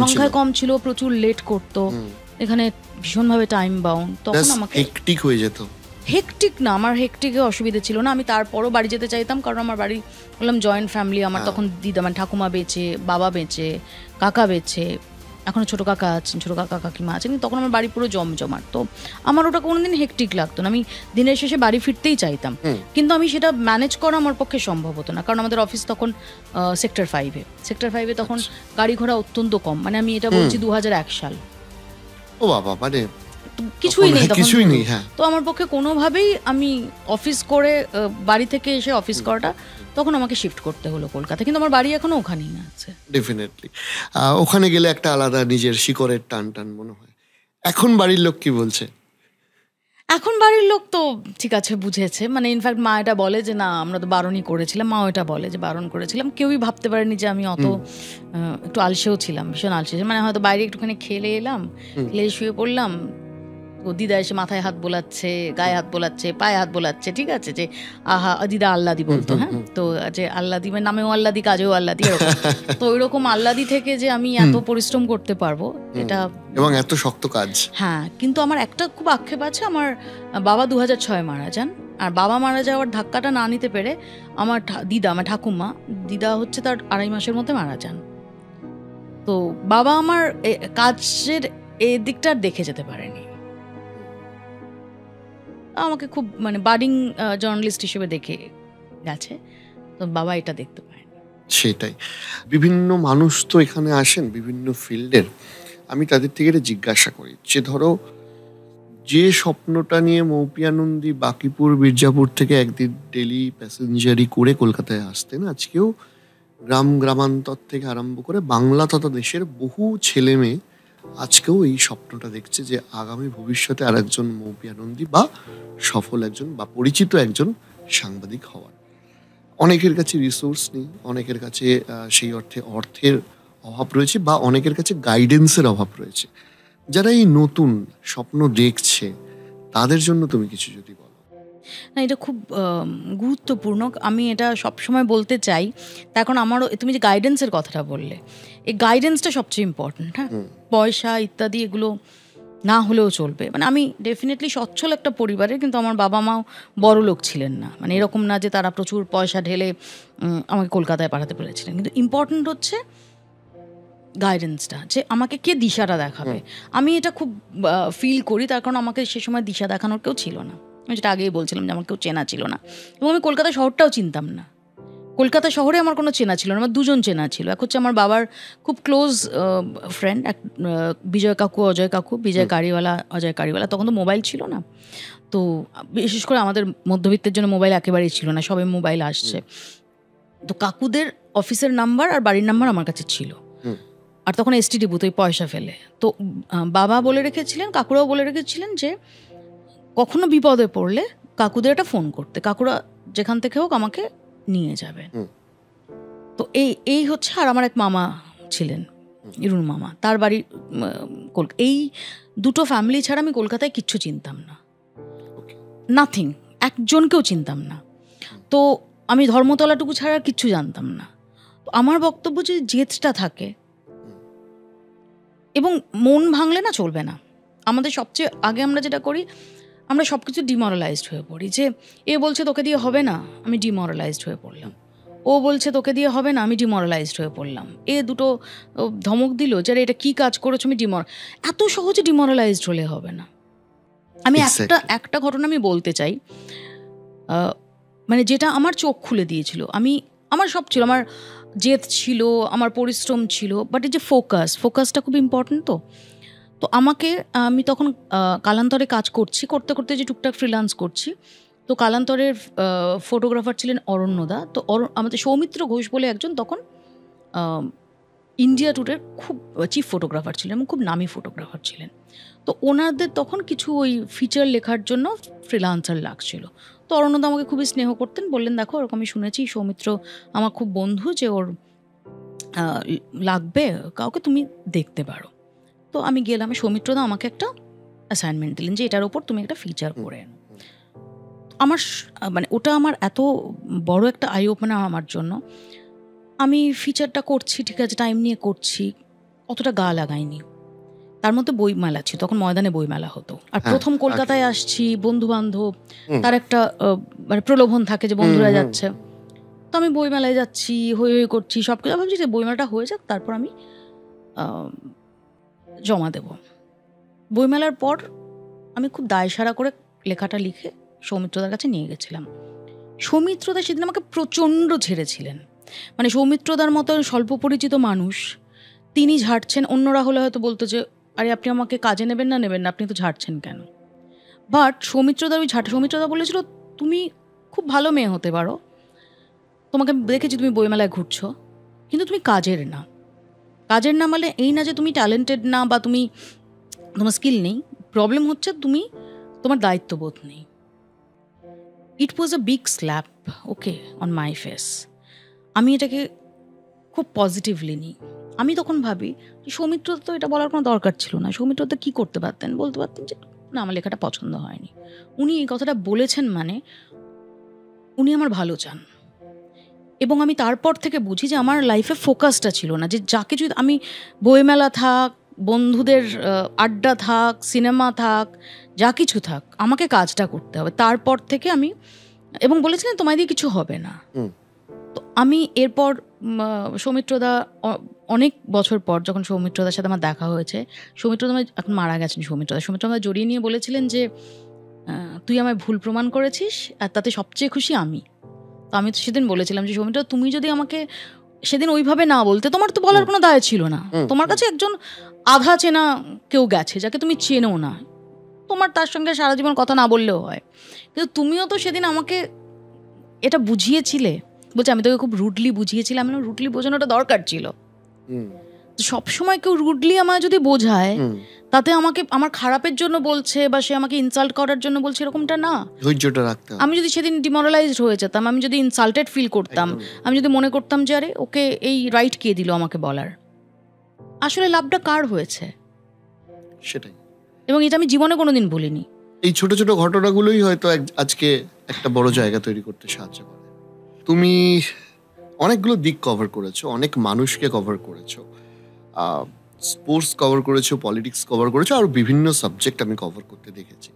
সংখ্যায় কম ছিল, প্রচুর লেট করতো, এখানে ভীষণভাবে টাইম বাউন্ড। তখন আমাকে হেক্টিক হয়ে যেত। হেক্টিক না, আমার হেক্টিকে অসুবিধা ছিল না, আমি তারপরও বাড়ি যেতে চাইতাম, কারণ আমার বাড়ি বললাম জয়েন্ট ফ্যামিলি। আমার তখন দিদা, মানে ঠাকুমা বেঁচে, বাবা বেঁচে, কাকা বেঁচে, এখনও ছোটো কাকা আছেন, ছোটো কাকা কাকিমা আছেন, তখন আমার বাড়ি পুরো জমজমাট। তো আমার ওটা কোনোদিন হেক্টিক লাগতো না, আমি দিনের শেষে বাড়ি ফিরতেই চাইতাম। কিন্তু আমি সেটা ম্যানেজ করা আমার পক্ষে সম্ভব হতো না, কারণ আমাদের অফিস তখন সেক্টর 5-এ তখন গাড়ি ঘোড়া অত্যন্ত কম, মানে আমি এটা বলছি 2001 সাল। ও বাবা, মানে কিছুই নেই। হ্যাঁ। তো আমার পক্ষে কোনোভাবেই আমি অফিস করে বাড়ি থেকে এসে অফিস করাটা, তখন আমাকে শিফট করতে হলো কলকাতা, কিন্তু আমার বাড়ি এখনো ওখানেই আছে। ডেফিনেটলি ওখানে গেলে একটা আলাদা নিজের শিকড়ের টান মনে হয়। এখন বাড়ির লোক কি বলছে? এখন বাড়ির লোক তো ঠিক আছে, বুঝেছে, মানে ইনফ্যাক্ট মা এটা বলে যে না, আমরা তো বারণই করেছিলাম, মাও এটা বলে যে বারণ করেছিলাম। কেউই ভাবতে পারেনি যে আমি অত একটু আলসেও ছিলাম, ভীষণ আলসে, মানে হয়তো বাইরে একটুখানি খেলে এলাম, খেলে শুয়ে পড়লাম, ও দিদা এসে মাথায় হাত বোলাচ্ছে, গায়ে হাত বোলাচ্ছে, পায়ে হাত বোলাচ্ছে, ঠিক আছে, যে আহা, দিদা আল্লাদি বলতো, হ্যাঁ, তো যে আল্লাদি মানে নামেও আল্লাদি, কাজেও আল্লাদি, তো ওইরকম আল্লাদি থেকে যে আমি এত পরিশ্রম করতে পারবো, এটা এবং এত শক্ত কাজ। হ্যাঁ, কিন্তু আমার একটা খুব আক্ষেপ আছে, আমার বাবা 2006 মারা যান, আর বাবা মারা যাওয়ার ধাক্কাটা না নিতে পেরে আমার দিদা, আমার ঠাকুমা দিদা হচ্ছে তার 2.5 মাসের মধ্যে মারা যান। তো বাবা আমার কাজের এই দিকটা দেখে যেতে পারেনি, আমাকে খুব মানে বাডিং জার্নালিস্ট হিসেবে দেখে গেছে, তো বাবা এটা দেখতে পায়। সেটাই, বিভিন্ন মানুষ তো এখানে আসেন বিভিন্ন ফিল্ডের, আমি তাদের থেকে জিজ্ঞাসা করি যে ধরো যে স্বপ্নটা নিয়ে মৌপিয়ানন্দী বাকিপুর মির্জাপুর থেকে একদিন ডেলি প্যাসেঞ্জারি করে কলকাতায় আসতেন, আজকেও গ্রামান্তর থেকে আরম্ভ করে বাংলা তথা দেশের বহু ছেলে মেয়ে আজকেও এই স্বপ্নটা দেখছে যে আগামী ভবিষ্যতে আর একজন মৌপিয়ানন্দী বা সফল একজন বা পরিচিত একজন সাংবাদিক হওয়ার। অনেকের কাছে রিসোর্স নেই, অনেকের কাছে সেই অর্থের অভাব রয়েছে, বা অনেকের কাছে গাইডেন্সের অভাব রয়েছে। যারা এই নতুন স্বপ্ন দেখছে তাদের জন্য তুমি কিছু যদি বলো। না, এটা খুব গুরুত্বপূর্ণ, আমি এটা সবসময় বলতে চাই। তার কারণ আমারও, তুমি যে গাইডেন্সের কথাটা বললে, এই গাইডেন্সটা সবচেয়ে ইম্পর্টেন্ট। হ্যাঁ, পয়সা ইত্যাদি এগুলো না হলেও চলবে। মানে আমি ডেফিনেটলি সচ্ছল একটা পরিবারের, কিন্তু আমার বাবা মাও বড় লোক ছিলেন না। মানে এরকম না যে তারা প্রচুর পয়সা ঢেলে আমাকে কলকাতায় পাঠাতে পেরেছিলেন। কিন্তু ইম্পর্টেন্ট হচ্ছে গাইডেন্সটা, যে আমাকে কে দিশাটা দেখাবে। আমি এটা খুব ফিল করি, তার কারণ আমাকে সে সময় দিশা দেখানোর কেউ ছিল না। আমি যেটা আগেই বলছিলাম যে আমার কেউ চেনা ছিল না, এবং আমি কলকাতা শহরটাও চিনতাম না। কলকাতা শহরে আমার কোনো চেনা ছিল না, আমার দুজন চেনা ছিল। এক হচ্ছে আমার বাবার খুব ক্লোজ ফ্রেন্ড, এক বিজয় কাকু, অজয় কাকু, বিজয় কারিওয়ালা, অজয় কারিওয়ালা। তখন তো মোবাইল ছিল না, তো বিশেষ করে আমাদের মধ্যবিত্তের জন্য মোবাইল একেবারেই ছিল না, সবে মোবাইল আসছে। তো কাকুদের অফিসের নাম্বার আর বাড়ির নাম্বার আমার কাছে ছিল, আর তখন এসটিডি বুথ, ওই পয়সা ফেলে। তো বাবা বলে রেখেছিলেন, কাকুরাও বলে রেখেছিলেন যে কখনো বিপদে পড়লে কাকুদের একটা ফোন করতে, কাকুরা যেখান থেকে হোক আমাকে নিয়ে যাবে। তো এই হচ্ছে। আর আমার এক মামা ছিলেন, ইরুন মামা, তার বাড়ি এই দুটো ফ্যামিলি ছাড়া আমি কলকাতায় কিচ্ছু চিনতাম না, নাথিং, একজনকেও চিনতাম না। তো আমি ধর্মতলাটুকু ছাড়া কিচ্ছু জানতাম না। তো আমার বক্তব্য যে জেদটা থাকে, এবং মন ভাঙলে না চলবে না। আমাদের সবচেয়ে আগে আমরা যেটা করি, আমরা সব কিছু ডিমোরালাইজড হয়ে পড়ি। যে এ বলছে তোকে দিয়ে হবে না, আমি ডিমোরালাইজড হয়ে পড়লাম। ও বলছে তোকে দিয়ে হবে না, আমি ডিমোরালাইজড হয়ে পড়লাম। এ দুটো ধমক দিল, যারা এটা কি কাজ করেছো, আমি এত সহজে ডিমোরালাইজড হলে হবে না। আমি একটা ঘটনা আমি বলতে চাই, মানে যেটা আমার চোখ খুলে দিয়েছিল। আমার সব ছিল, আমার জেদ ছিল, আমার পরিশ্রম ছিল, বাট এই যে ফোকাসটা খুব ইম্পর্টেন্ট। তো আমি তখন কালান্তরে কাজ করছি, করতে করতে যে টুকটাক ফ্রিল্যান্স করছি। তো কালান্তরের ফটোগ্রাফার ছিলেন অরণ্যদা। তো আমাদের সৌমিত্র ঘোষ বলে একজন তখন ইন্ডিয়া ট্যুরের খুব চিফ ফটোগ্রাফার ছিলেন, এবং খুব নামি ফটোগ্রাফার ছিলেন। তো ওনাদের তখন কিছু ওই ফিচার লেখার জন্য ফ্রিল্যান্সার লাগছিল। তো অরণ্যদা আমাকে খুবই স্নেহ করতেন, বললেন দেখো ওরকম আমি শুনেছি সৌমিত্র আমার খুব বন্ধু, যে ওর লাগবে কাউকে, তুমি দেখতে পারো। তো আমি গেলাম, সৌমিত্রদা আমাকে একটা অ্যাসাইনমেন্ট দিলেন যে এটার ওপর তুমি একটা ফিচার করে। আমার মানে ওটা আমার এত বড় একটা আই ওপেনার আমার জন্য। আমি ফিচারটা করছি, ঠিক আছে, টাইম নিয়ে করছি, অতটা গা লাগাইনি। তার মধ্যে বইমেলা ছিল, তখন ময়দানে বইমেলা হতো। আর প্রথম কলকাতায় আসছি, বন্ধু বান্ধব, তার একটা মানে প্রলোভন থাকে যে বন্ধুরা যাচ্ছে। তো আমি বইমেলায় যাচ্ছি, হই হই করছি, সব কিছু ভাবছি যে বইমেলাটা হয়ে যাক, তারপর আমি জমা দেব। বইমেলার পর আমি খুব দায়সারা করে লেখাটা লিখে সৌমিত্রদার কাছে নিয়ে গেছিলাম। সৌমিত্রদা সেদিন আমাকে প্রচণ্ড ঝেড়েছিলেন। মানে সৌমিত্রদার মতো স্বল্প পরিচিত মানুষ, তিনি ঝাড়ছেন। অন্যরা হলে হয়তো বলতো যে আরে আপনি আমাকে কাজে নেবেন না, আপনি তো ঝাড়ছেন কেন। বাট সৌমিত্রদার ওই সৌমিত্রদা বলেছিল তুমি খুব ভালো মেয়ে হতে পারো, তোমাকে দেখেছি তুমি বইমেলায় ঘুরছো, কিন্তু তুমি কাজের না। মানে এই না যে তুমি ট্যালেন্টেড না বা তোমার স্কিল নেই, প্রবলেম হচ্ছে তোমার দায়িত্ববোধ নেই। It was a big slap okay on my face. আমি এটাকে খুব পজিটিভলি নিই। আমি তখন ভাবি যে সৌমিত্র তো এটা বলার কোনো দরকার ছিল না। সৌমিত্র তো কী করতে পারতেন, বলতে পারতেন যে না আমার লেখাটা পছন্দ হয়নি। উনি এই কথাটা বলেছেন মানে উনি আমার ভালো চান। এবং আমি তারপর থেকে বুঝি যে আমার লাইফে ফোকাসটা ছিল না, যে যা কিছু আমি বইমেলা থাক, বন্ধুদের আড্ডা থাক, সিনেমা থাক, যা কিছু থাক, আমাকে কাজটা করতে হবে। তারপর থেকে আমি এবং বলেছিলেন তোমায় দিয়ে কিছু হবে না। তো আমি এরপর সৌমিত্রদা অনেক বছর পর যখন সৌমিত্রদার সাথে আমার দেখা হয়েছে, সৌমিত্রদা এখন মারা গেছেন। সৌমিত্রদা জড়িয়ে নিয়ে বলেছিলেন যে তুই আমায় ভুল প্রমাণ করেছিস, আর তাতে সবচেয়ে খুশি আমি। তো আমি তো সেদিন বলেছিলাম যে সৌমিত্র তুমি যদি আমাকে সেদিন ওইভাবে না বলতে, তোমার তো বলার কোনো দায় ছিল না। তোমার কাছে একজন আধা চেনা কেউ গেছে যাকে তুমি চেনো না, তোমার তার সঙ্গে সারা জীবন কথা না বললেও হয়, কিন্তু তুমিও তো সেদিন আমাকে এটা বুঝিয়েছিলে। বলছে আমি তোকে খুব রুডলি বুঝিয়েছিলাম। রুডলি বোঝানোটা দরকার ছিল। সবসময় কেউ রুডলি আমায় যদি বোঝায় তাতে আমাকে আমার খারাপের জন্য বলছে বা সে আমাকে ইনসাল্ট করার জন্য বলছে, এরকমটা না। ধৈর্যটা রাখতে হবে। আমি যদি সেদিন ডিমোরালাইজড হয়ে যেতাম, আমি যদি ইনসাল্টেড ফিল করতাম, আমি যদি মনে করতাম যে আরে ওকে এই রাইট কে দিল আমাকে বলার, আসলে লাভটা কার হয়েছে? সেটাই। এবং এটা আমি জীবনে কোনোদিন ভুলিনি। এই ছোট ছোট ঘটনাগুলোই হয়তো আজকে একটা বড় জায়গা তৈরি করতে সাহায্য করে। তুমি অনেকগুলো দিক কভার করেছো, অনেক মানুষকে কভার করেছো, স্পোর্টস কভার করেছো, পলিটিক্স কভার করেছো, আর বিভিন্ন সাবজেক্ট আমি কভার করতে দেখেছি।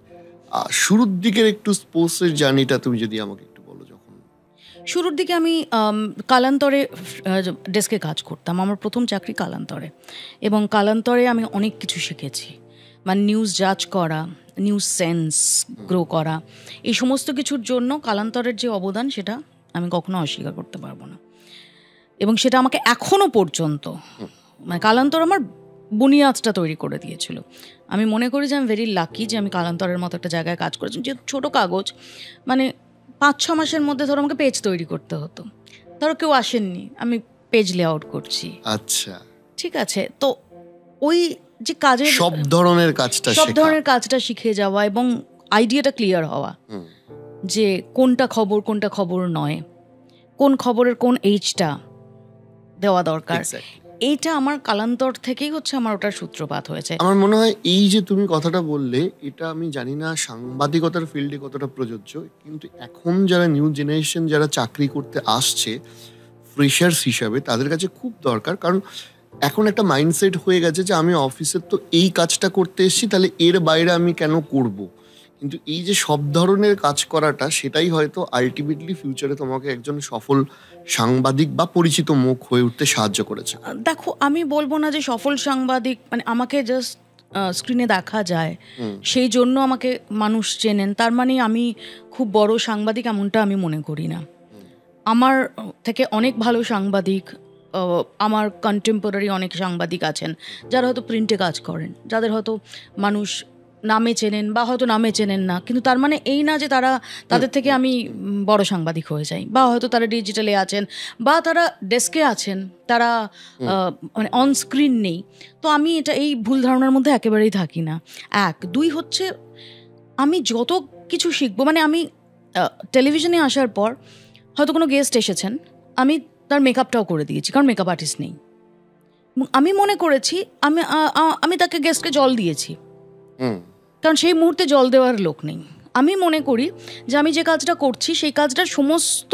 শুরুর দিকের একটু স্পোর্টসের জার্নিটা তুমি যদি আমাকে একটু বলো। যখন শুরুর দিকে আমি কালান্তরে ডেস্কে কাজ করতাম, আমার প্রথম চাকরি কালান্তরে, এবং কালান্তরে আমি অনেক কিছু শিখেছি। মানে নিউজ জাজ করা, নিউজ সেন্স গ্রো করা, এই সমস্ত কিছুর জন্য কালান্তরের যে অবদান সেটা আমি কখনো অস্বীকার করতে পারবো না। এবং সেটা আমাকে এখনও পর্যন্ত, মানে কালান্তর আমার বুনিয়াদটা তৈরি করে দিয়েছিল। আমি মনে করি যে আমি ভেরি লাকি যে আমি কালান্তরের মতো একটা জায়গায় কাজ করেছি, যে ছোটো কাগজ, মানে 5-6 মাসের মধ্যে ধরো আমাকে পেজ তৈরি করতে হতো। ধরো কেউ আসেননি, আমি পেজ লেআউট করছি। আচ্ছা, ঠিক আছে। তো ওই যে কাজের সব ধরনের কাজটা শিখে যাওয়া এবং আইডিয়াটা ক্লিয়ার হওয়া যে কোনটা খবর নয়, কোন খবরের কোন এইজটা দেওয়া দরকার, এইটা আমার কালান্তর থেকেই হচ্ছে আমার ওটার সূত্রপাত হয়েছে। আমার মনে হয় এই যে তুমি কথাটা বললে, এটা আমি জানি না সাংবাদিকতার ফিল্ডে কতটা প্রযোজ্য, কিন্তু এখন যারা নিউ জেনারেশন যারা চাকরি করতে আসছে ফ্রেশার্স হিসাবে, তাদের কাছে খুব দরকার। কারণ এখন একটা মাইন্ডসেট হয়ে গেছে যে আমি অফিসের তো এই কাজটা করতে এসেছি, তাহলে এর বাইরে আমি কেন করব। কিন্তু এই যে সব ধরনের কাজ করাটা, সেটাই হয়তো আলটিমেটলি ফিউচারে তোমাকে একজন সফল সাংবাদিক বা পরিচিত মুখ হয়ে উঠতে সাহায্য করেছে। দেখো, আমি বলবো না যে সফল সাংবাদিক মানে আমাকে জাস্ট স্ক্রিনে দেখা যায় সেই জন্য আমাকে মানুষ চেনেন, তার মানে আমি খুব বড় সাংবাদিক, এমনটা আমি মনে করি না। আমার থেকে অনেক ভালো সাংবাদিক, আমার কন্টেম্পোরারি অনেক সাংবাদিক আছেন যারা হয়তো প্রিন্টে কাজ করেন, যাদের হয়তো মানুষ নামে চেনেন বা হয়তো নামে চেনেন না, কিন্তু তার মানে এই না যে তাদের থেকে আমি বড় সাংবাদিক হয়ে যাই, বা হয়তো তারা ডিজিটালে আছেন বা তারা ডেস্কে আছেন, তারা মানে অন স্ক্রিন নেই। তো আমি এই ভুল ধারণার মধ্যে একেবারেই থাকি না। 1, 2 হচ্ছে আমি যত কিছু শিখবো, মানে আমি টেলিভিশনে আসার পর হয়তো কোনো গেস্ট এসেছেন, আমি তার মেকআপটাও করে দিয়েছি, কারণ মেকআপ আর্টিস্ট নেই। আমি মনে করেছি আমি তাকে গেস্টকে জল দিয়েছি, কারণ সেই মুহূর্তে জল দেওয়ার লোক নেই। আমি মনে করি যে আমি যে কাজটা করছি সেই কাজটার সমস্ত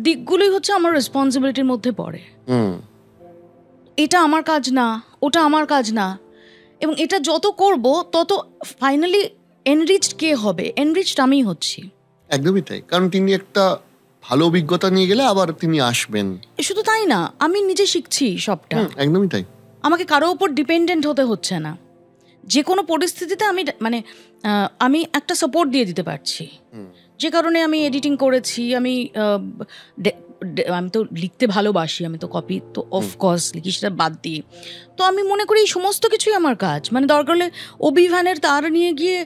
দিকগুলোই হচ্ছে আমার রেসপন্সিবিলিটির মধ্যে পড়ে। এটা আমার কাজ না, ওটা আমার কাজ না, এবং এটা যত করব তত ফাইনালি এনরিচড কে হবে? এনরিচড আমিই হচ্ছি। একদমই তাই, কারণ তিনি একটা ভালো অভিজ্ঞতা নিয়ে গেলে আবার তিনি আসবেন। শুধু তাই না, আমি নিজে শিখছি সবটা। একদমই তাই, আমাকে কারো উপর ডিপেন্ডেন্ট হতে হচ্ছে না। যে কোনো পরিস্থিতিতে আমি একটা সাপোর্ট দিয়ে দিতে পারছি, যে কারণে আমি এডিটিং করেছি। আমি তো লিখতে ভালোবাসি, আমি তো কপি তো অফকোর্স লিখি, সেটা বাদ দিয়ে। তো আমি মনে করি এই সমস্ত কিছুই আমার কাজ। মানে দরকার হলে অভিভানের তার নিয়ে গিয়ে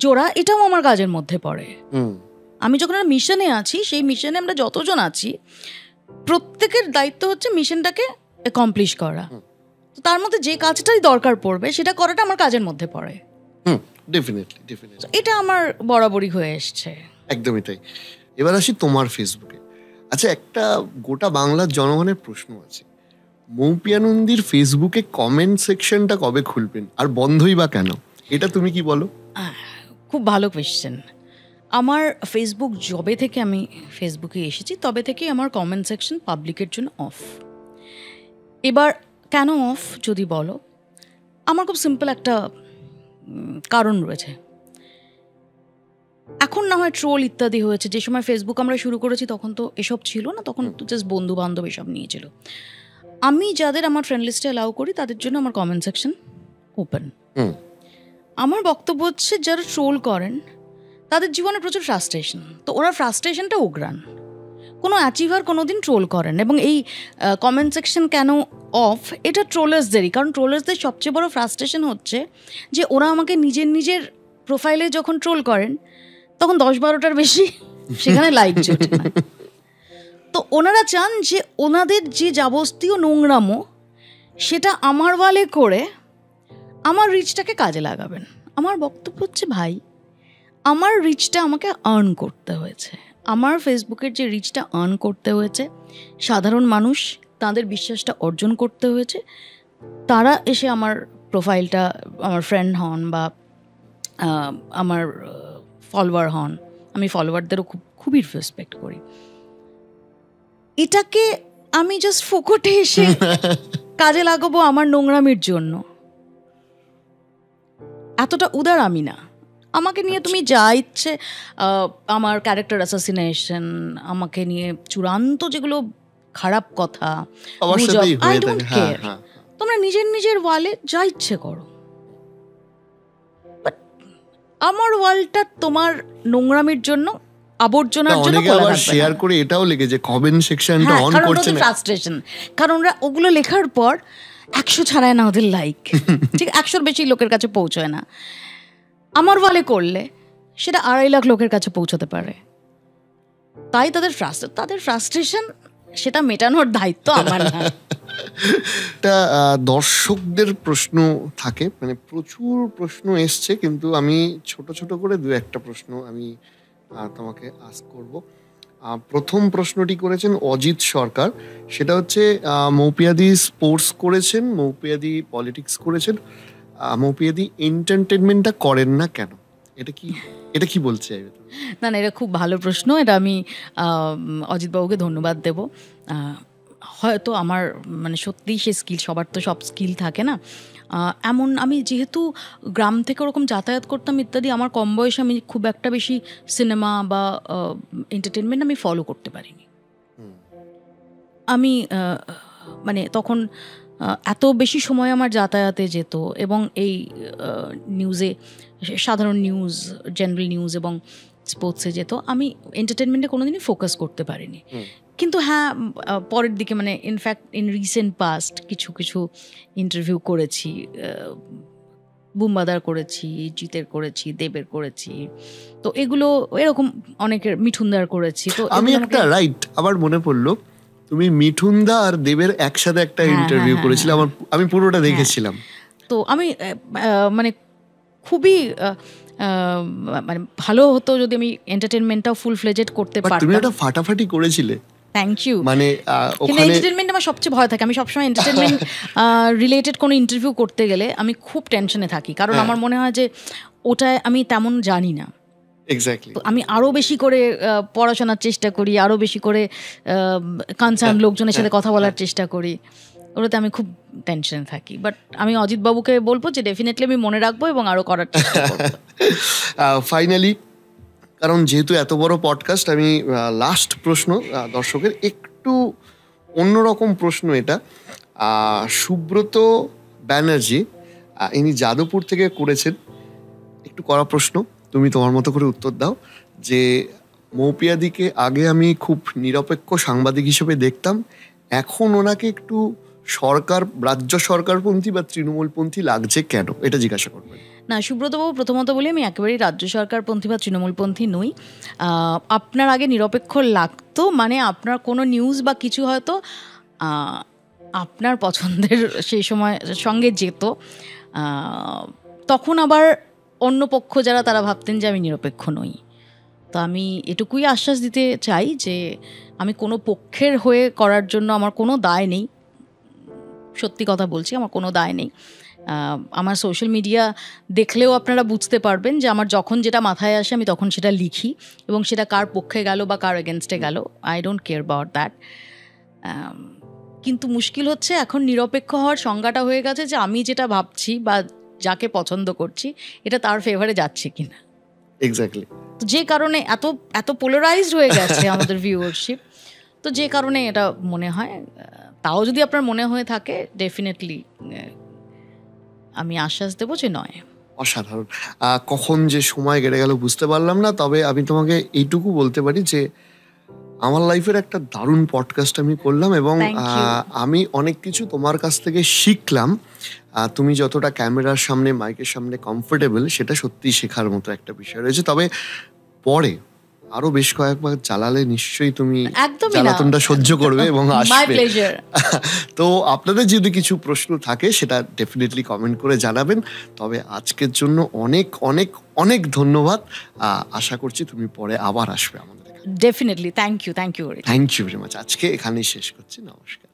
জোড়া, এটাও আমার কাজের মধ্যে পড়ে। আমি যখন মিশনে আছি, সেই মিশনে আমরা যতজন আছি প্রত্যেকের দায়িত্ব হচ্ছে মিশনটাকে অ্যাকমপ্লিশ করা। তো তার মধ্যে যে কাজটাই দরকার পড়বে সেটা করাটা আমার কাজের মধ্যে পড়ে। ডেফিনেটলি। এটা আমার বরাবরই হয়ে এসছে। একদমই তাই। এবার আসি তোমার ফেসবুকে। আচ্ছা, একটা গোটা বাংলার জনগণের প্রশ্ন আছে, মৌপিয়া নন্দীর ফেসবুকে কমেন্ট সেকশনটা কবে খুলবেন, আর বন্ধই বা কেন? এটা তুমি কি বলো? খুব ভালো কোয়েশ্চেন। আমার ফেসবুক যবে থেকে আমি ফেসবুকে এসেছি তবে থেকেই আমার কমেন্ট সেকশন পাবলিকের জন্য অফ। এবার কেন অফ যদি বলো, আমার খুব সিম্পল একটা কারণ রয়েছে। এখন না হয় ট্রোল ইত্যাদি হয়েছে, যে সময় ফেসবুক আমরা শুরু করেছি তখন তো এসব ছিল না, তখন তো জাস্ট বন্ধু বান্ধব এসব নিয়েছিল। আমি যাদের আমার ফ্রেন্ড লিস্টে অ্যালাউ করি তাদের জন্য আমার কমেন্ট সেকশন ওপেন। আমার বক্তব্য হচ্ছে, যারা ট্রোল করেন তাদের জীবনে প্রচুর ফ্রাস্ট্রেশন, তো ওরা ফ্রাস্ট্রেশনটা উগরান, কোনো অ্যাচিভার কোনো দিন ট্রোল করেন। এবং এই কমেন্ট সেকশন কেন অফ, এটা ট্রোলার্সদেরই, কারণ ট্রোলার্সদের সবচেয়ে বড় ফ্রাস্ট্রেশন হচ্ছে যে ওরা আমাকে নিজের প্রোফাইলে যখন ট্রোল করেন তখন 10-12টার বেশি সেখানে লাইক জোটে না। তো ওনারা চান যে ওনাদের যে যাবতীয় নোংরামো সেটা আমার ওয়ালে করে আমার রিচটাকে কাজে লাগাবেন। আমার বক্তব্য হচ্ছে ভাই, আমার রিচটা আমাকে আর্ন করতে হয়েছে, আমার ফেসবুকের যে রিচটা আর্ন করতে হয়েছে, সাধারণ মানুষ তাদের বিশ্বাসটা অর্জন করতে হয়েছে, তারা এসে আমার প্রোফাইলটা, আমার ফ্রেন্ড হন বা আমার ফলোয়ার হন, আমি ফলোয়ারদেরও খুবই রেসপেক্ট করি। এটাকে আমি জাস্ট ফোকটে এসে কাজে লাগাবো আমার নোংরামির জন্য, এতটা উদার আমি না। আমাকে নিয়ে তুমি যা ইচ্ছে, আমার ক্যারেক্টার অ্যাসাসিনেশন, আমাকে নিয়ে চূড়ান্ত যেগুলো খারাপ কথা, আই ডোন্ট কেয়ার। তোমরা নিজের ওয়ালে যা ইচ্ছে করো, বাট আমার ওয়ালটা তোমার নোংরামির জন্য, আবর্জনার জন্য শেয়ার করে এটাও লিখে যে কমেন্ট সেকশনটা অন করছে না, ফ্রাস্ট্রেশন। কারণ ওরা ওগুলো লেখার পর 100 ছাড়ায় না ওদের লাইক, ঠিক 100-র বেশি লোকের কাছে পৌঁছয় না। আমার ওয়ালে করলে সেটা 2.5 লাখ লোকের কাছে পৌঁছতে পারে। তাই তাদের ফ্রাস্ট্রেশন সেটা মেটানোর দায়িত্ব আমার না। দর্শকদের প্রশ্ন থাকে, মানে প্রচুর প্রশ্ন এসছে, কিন্তু আমি ছোট ছোট করে 2-1টা প্রশ্ন আমি তোমাকে আস্ক করব। প্রথম প্রশ্নটি করেছেন অজিত সরকার, সেটা হচ্ছে মৌপিয়াদি স্পোর্টস করেছেন, মৌপিয়াদি পলিটিক্স করেছেন, মৌপিয়াদি এন্টারটেনমেন্টটা করেন না কেন? এটা কি বলছে? না, এটা খুব ভালো প্রশ্ন। এটা আমি অজিতবাবুকে ধন্যবাদ দেব। হয়তো আমার মানে সত্যিই সে স্কিল, সবার তো সব স্কিল থাকে না। এমন আমি যেহেতু গ্রাম থেকে ওরকম যাতায়াত করতাম ইত্যাদি, আমার কম বয়সে আমি খুব একটা বেশি সিনেমা বা এন্টারটেনমেন্ট আমি ফলো করতে পারিনি। আমি মানে তখন এত বেশি সময় আমার যাতায়াতে যেত, এবং এই নিউজে, সাধারণ নিউজ, জেনারেল নিউজ এবং স্পোর্টসে যেত, আমি এন্টারটেনমেন্টে কোনোদিনই ফোকাস করতে পারিনি। কিন্তু হ্যাঁ, পরের দিকে মানে ইনফ্যাক্ট ইন রিসেন্ট পাস্ট কিছু ইন্টারভিউ করেছি, বুম্বাদার করেছি, জিতের করেছি, দেবের করেছি, তো এগুলো এরকম অনেকের, মিঠুনদার করেছি। তো আমি একটা আবার মনে পড়লো, তুমি মিঠুনদা আর দেবের একসাথে একটা ইন্টারভিউ করেছিলে, আমি পুরোটা দেখেছিলাম। তো আমি মানে খুবই মানে ভালো হতো যদি আমি এন্টারটেনমেন্টটাও ফুল ফ্লেজেড করতে পারতাম। তুমি এটা ফাটাফাটি করেছিলে, থ্যাংক ইউ। মানে কিন্তু এন্টারটেনমেন্ট আমার সবচেয়ে ভয় থাকে। আমি সবসময় এন্টারটেনমেন্ট রিলেটেড কোনো ইন্টারভিউ করতে গেলে আমি খুব টেনশনে থাকি, কারণ আমার মনে হয় যে ওটায় আমি তেমন জানি না। এক্স্যাক্টলি। আমি আরও বেশি করে পড়াশোনার চেষ্টা করি, আরও বেশি করে কনসার্ন লোকজনের সাথে কথা বলার চেষ্টা করি, ওটাতে আমি খুব টেনশনে থাকি। বাট আমি অজিতবাবুকে বলবো যে ডেফিনেটলি আমি মনে রাখবো এবং আরও করার চেষ্টা করবো। ফাইনালি, কারণ যেহেতু এত বড় পডকাস্ট, আমি লাস্ট প্রশ্ন দর্শকের একটু অন্যরকম প্রশ্ন। এটা সুব্রত ব্যানার্জি, ইনি যাদবপুর থেকে করেছেন। একটু কড়া প্রশ্ন, তুমি তোমার মতো করে উত্তর দাও। যে মৌপিয়াদিকে আগে আমি খুব নিরপেক্ষ সাংবাদিক হিসেবে দেখতাম, এখন ওনাকে একটু রাজ্য সরকারপন্থী বা তৃণমূলপন্থী লাগছে কেন? এটা জিজ্ঞাসা করবেন। না, সুব্রতবাবু, প্রথমত বলি আমি একেবারেই রাজ্য সরকারপন্থী বা তৃণমূলপন্থী নই। আপনার আগে নিরপেক্ষ লাগতো মানে আপনার কোনো নিউজ বা কিছু হয়তো আপনার পছন্দের সেই সময় সঙ্গে যেত, তখন আবার অন্য পক্ষ যারা, তারা ভাবতেন যে আমি নিরপেক্ষ নই। তো আমি এটুকুই আশ্বাস দিতে চাই যে আমি কোনো পক্ষের হয়ে করার জন্য আমার কোনো দায় নেই। সত্যি কথা বলছি, আমার কোনো দায় নেই। আমার সোশ্যাল মিডিয়া দেখলেও আপনারা বুঝতে পারবেন যে আমার যখন যেটা মাথায় আসে আমি তখন সেটা লিখি, এবং সেটা কার পক্ষে গেল বা কার এগেনস্টে গেল, I don't care about that. কিন্তু মুশকিল হচ্ছে এখন নিরপেক্ষ হওয়ার সংজ্ঞাটা হয়ে গেছে যে আমি যেটা ভাবছি বা যাকে পছন্দ করছি এটা তার ফেভারে যাচ্ছে কিনা। এক্স্যাক্টলি। তো যে কারণে এত পোলারাইজড হয়ে গেছে আমাদের ভিউয়ারশিপ, তো যে কারণে এটা মনে হয়। তাও যদি আপনার মনে হয়ে থাকে, ডেফিনেটলি আমি আশ্বাস দেবো যে নয়। অসাধারণ। কখন যে সময় কেটে গেল বুঝতে পারলাম না। তবে আমি তোমাকে এইটুকু বলতে পারি যে আমার লাইফের একটা দারুণ পডকাস্ট আমি করলাম, এবং আমি অনেক কিছু তোমার কাছ থেকে শিখলাম। তুমি যতটা ক্যামেরার সামনে, মাইকের সামনে কমফোর্টেবল, সেটা সত্যিই শেখার মতো একটা বিষয় রয়েছে। তবে পরে আরো বেশ কয়েকবার চালালে নিশ্চয়ই তুমি একদমই না। জ্বালাতনটা সহ্য করবে এবং মাই আসবে। প্লেজার। তো আপনাদের যদি কিছু প্রশ্ন থাকে সেটা ডেফিনেটলি কমেন্ট করে জানাবেন। তবে আজকের জন্য অনেক অনেক অনেক ধন্যবাদ। আশা করছি তুমি পরে আবার আসবে আমাদের। Definitely, thank you thank you very much. আজকে এখানেই শেষ করছি, নমস্কার।